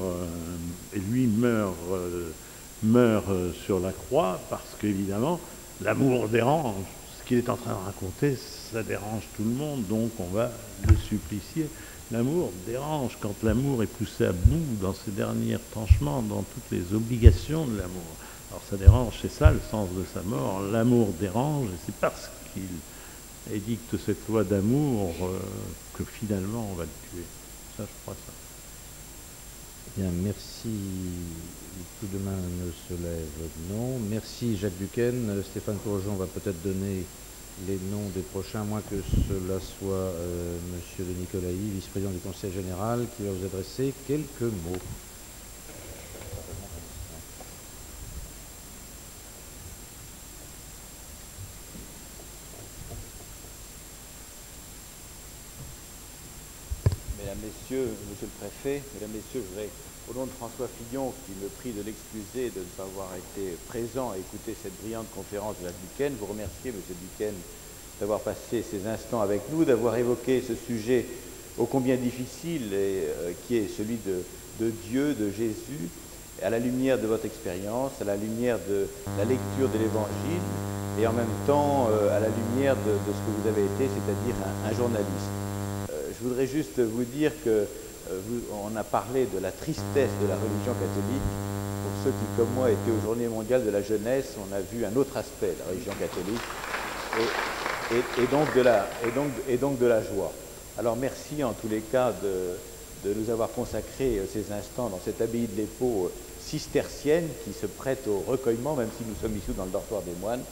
et lui meurt sur la croix, parce qu'évidemment, l'amour dérange. Ce qu'il est en train de raconter, ça dérange tout le monde, donc on va le supplicier. L'amour dérange quand l'amour est poussé à bout dans ses derniers tranchements, dans toutes les obligations de l'amour. Alors ça dérange, c'est ça le sens de sa mort. L'amour dérange, et c'est parce qu'il édicte cette loi d'amour que finalement on va le tuer. Ça, je crois ça.
Bien, merci. Tout de main ne se lève, non. Merci Jacques Duquesne. Stéphane Courgeon va peut-être donner les noms des prochains, à moins que cela soit Monsieur de Nicolaï, vice-président du Conseil général, qui va vous adresser quelques mots.
Mesdames, Messieurs, Monsieur le Préfet, Mesdames, Messieurs, je voudrais, au nom de François Fillon, qui me prie de l'excuser de ne pas avoir été présent à écouter cette brillante conférence de Jacques Duquesne, vous remercier, Monsieur Duquesne, d'avoir passé ces instants avec nous, d'avoir évoqué ce sujet ô combien difficile, qui est celui de Dieu, de Jésus, à la lumière de votre expérience, à la lumière de la lecture de l'Évangile, et en même temps à la lumière de ce que vous avez été, c'est-à-dire un journaliste. Je voudrais juste vous dire que on a parlé de la tristesse de la religion catholique. Pour ceux qui, comme moi, étaient aux Journées mondiales de la jeunesse, on a vu un autre aspect de la religion catholique et donc de la joie. Alors merci en tous les cas de nous avoir consacré ces instants dans cette abbaye de l'Épau cistercienne qui se prête au recueillement, même si nous sommes ici dans le dortoir des moines.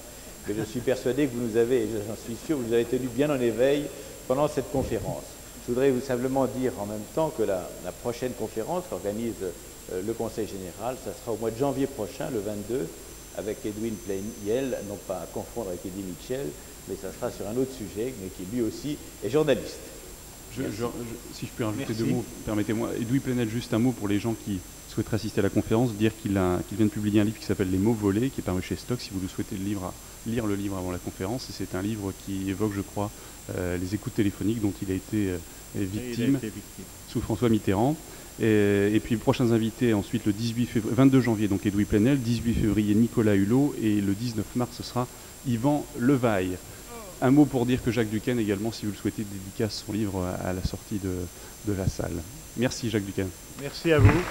Mais je suis persuadé que vous nous avez, et j'en suis sûr, vous nous avez tenu bien en éveil pendant cette conférence. Je voudrais vous simplement dire en même temps que la prochaine conférence qu'organise le Conseil général, ça sera au mois de janvier prochain, le 22, avec Edwin Pleyel, non pas à confondre avec Eddie Mitchell, mais ça sera sur un autre sujet, mais qui lui aussi est journaliste.
Si je peux rajouter deux mots, permettez-moi. Edwin Pleyel, juste un mot pour les gens qui souhaiteraient assister à la conférence, dire qu'il vient de publier un livre qui s'appelle Les mots volés, qui est paru chez Stock, si vous le souhaitez lire le livre avant la conférence. Et c'est un livre qui évoque, je crois, les écoutes téléphoniques dont il a été victime sous François Mitterrand. Et puis les prochains invités, ensuite le 22 janvier, donc Edoui Plenel, 18 février Nicolas Hulot, et le 19 mars ce sera Yvan Levaille. Un mot pour dire que Jacques Duquesne également, si vous le souhaitez, dédicace son livre à la sortie de la salle. Merci Jacques Duquesne.
Merci à vous.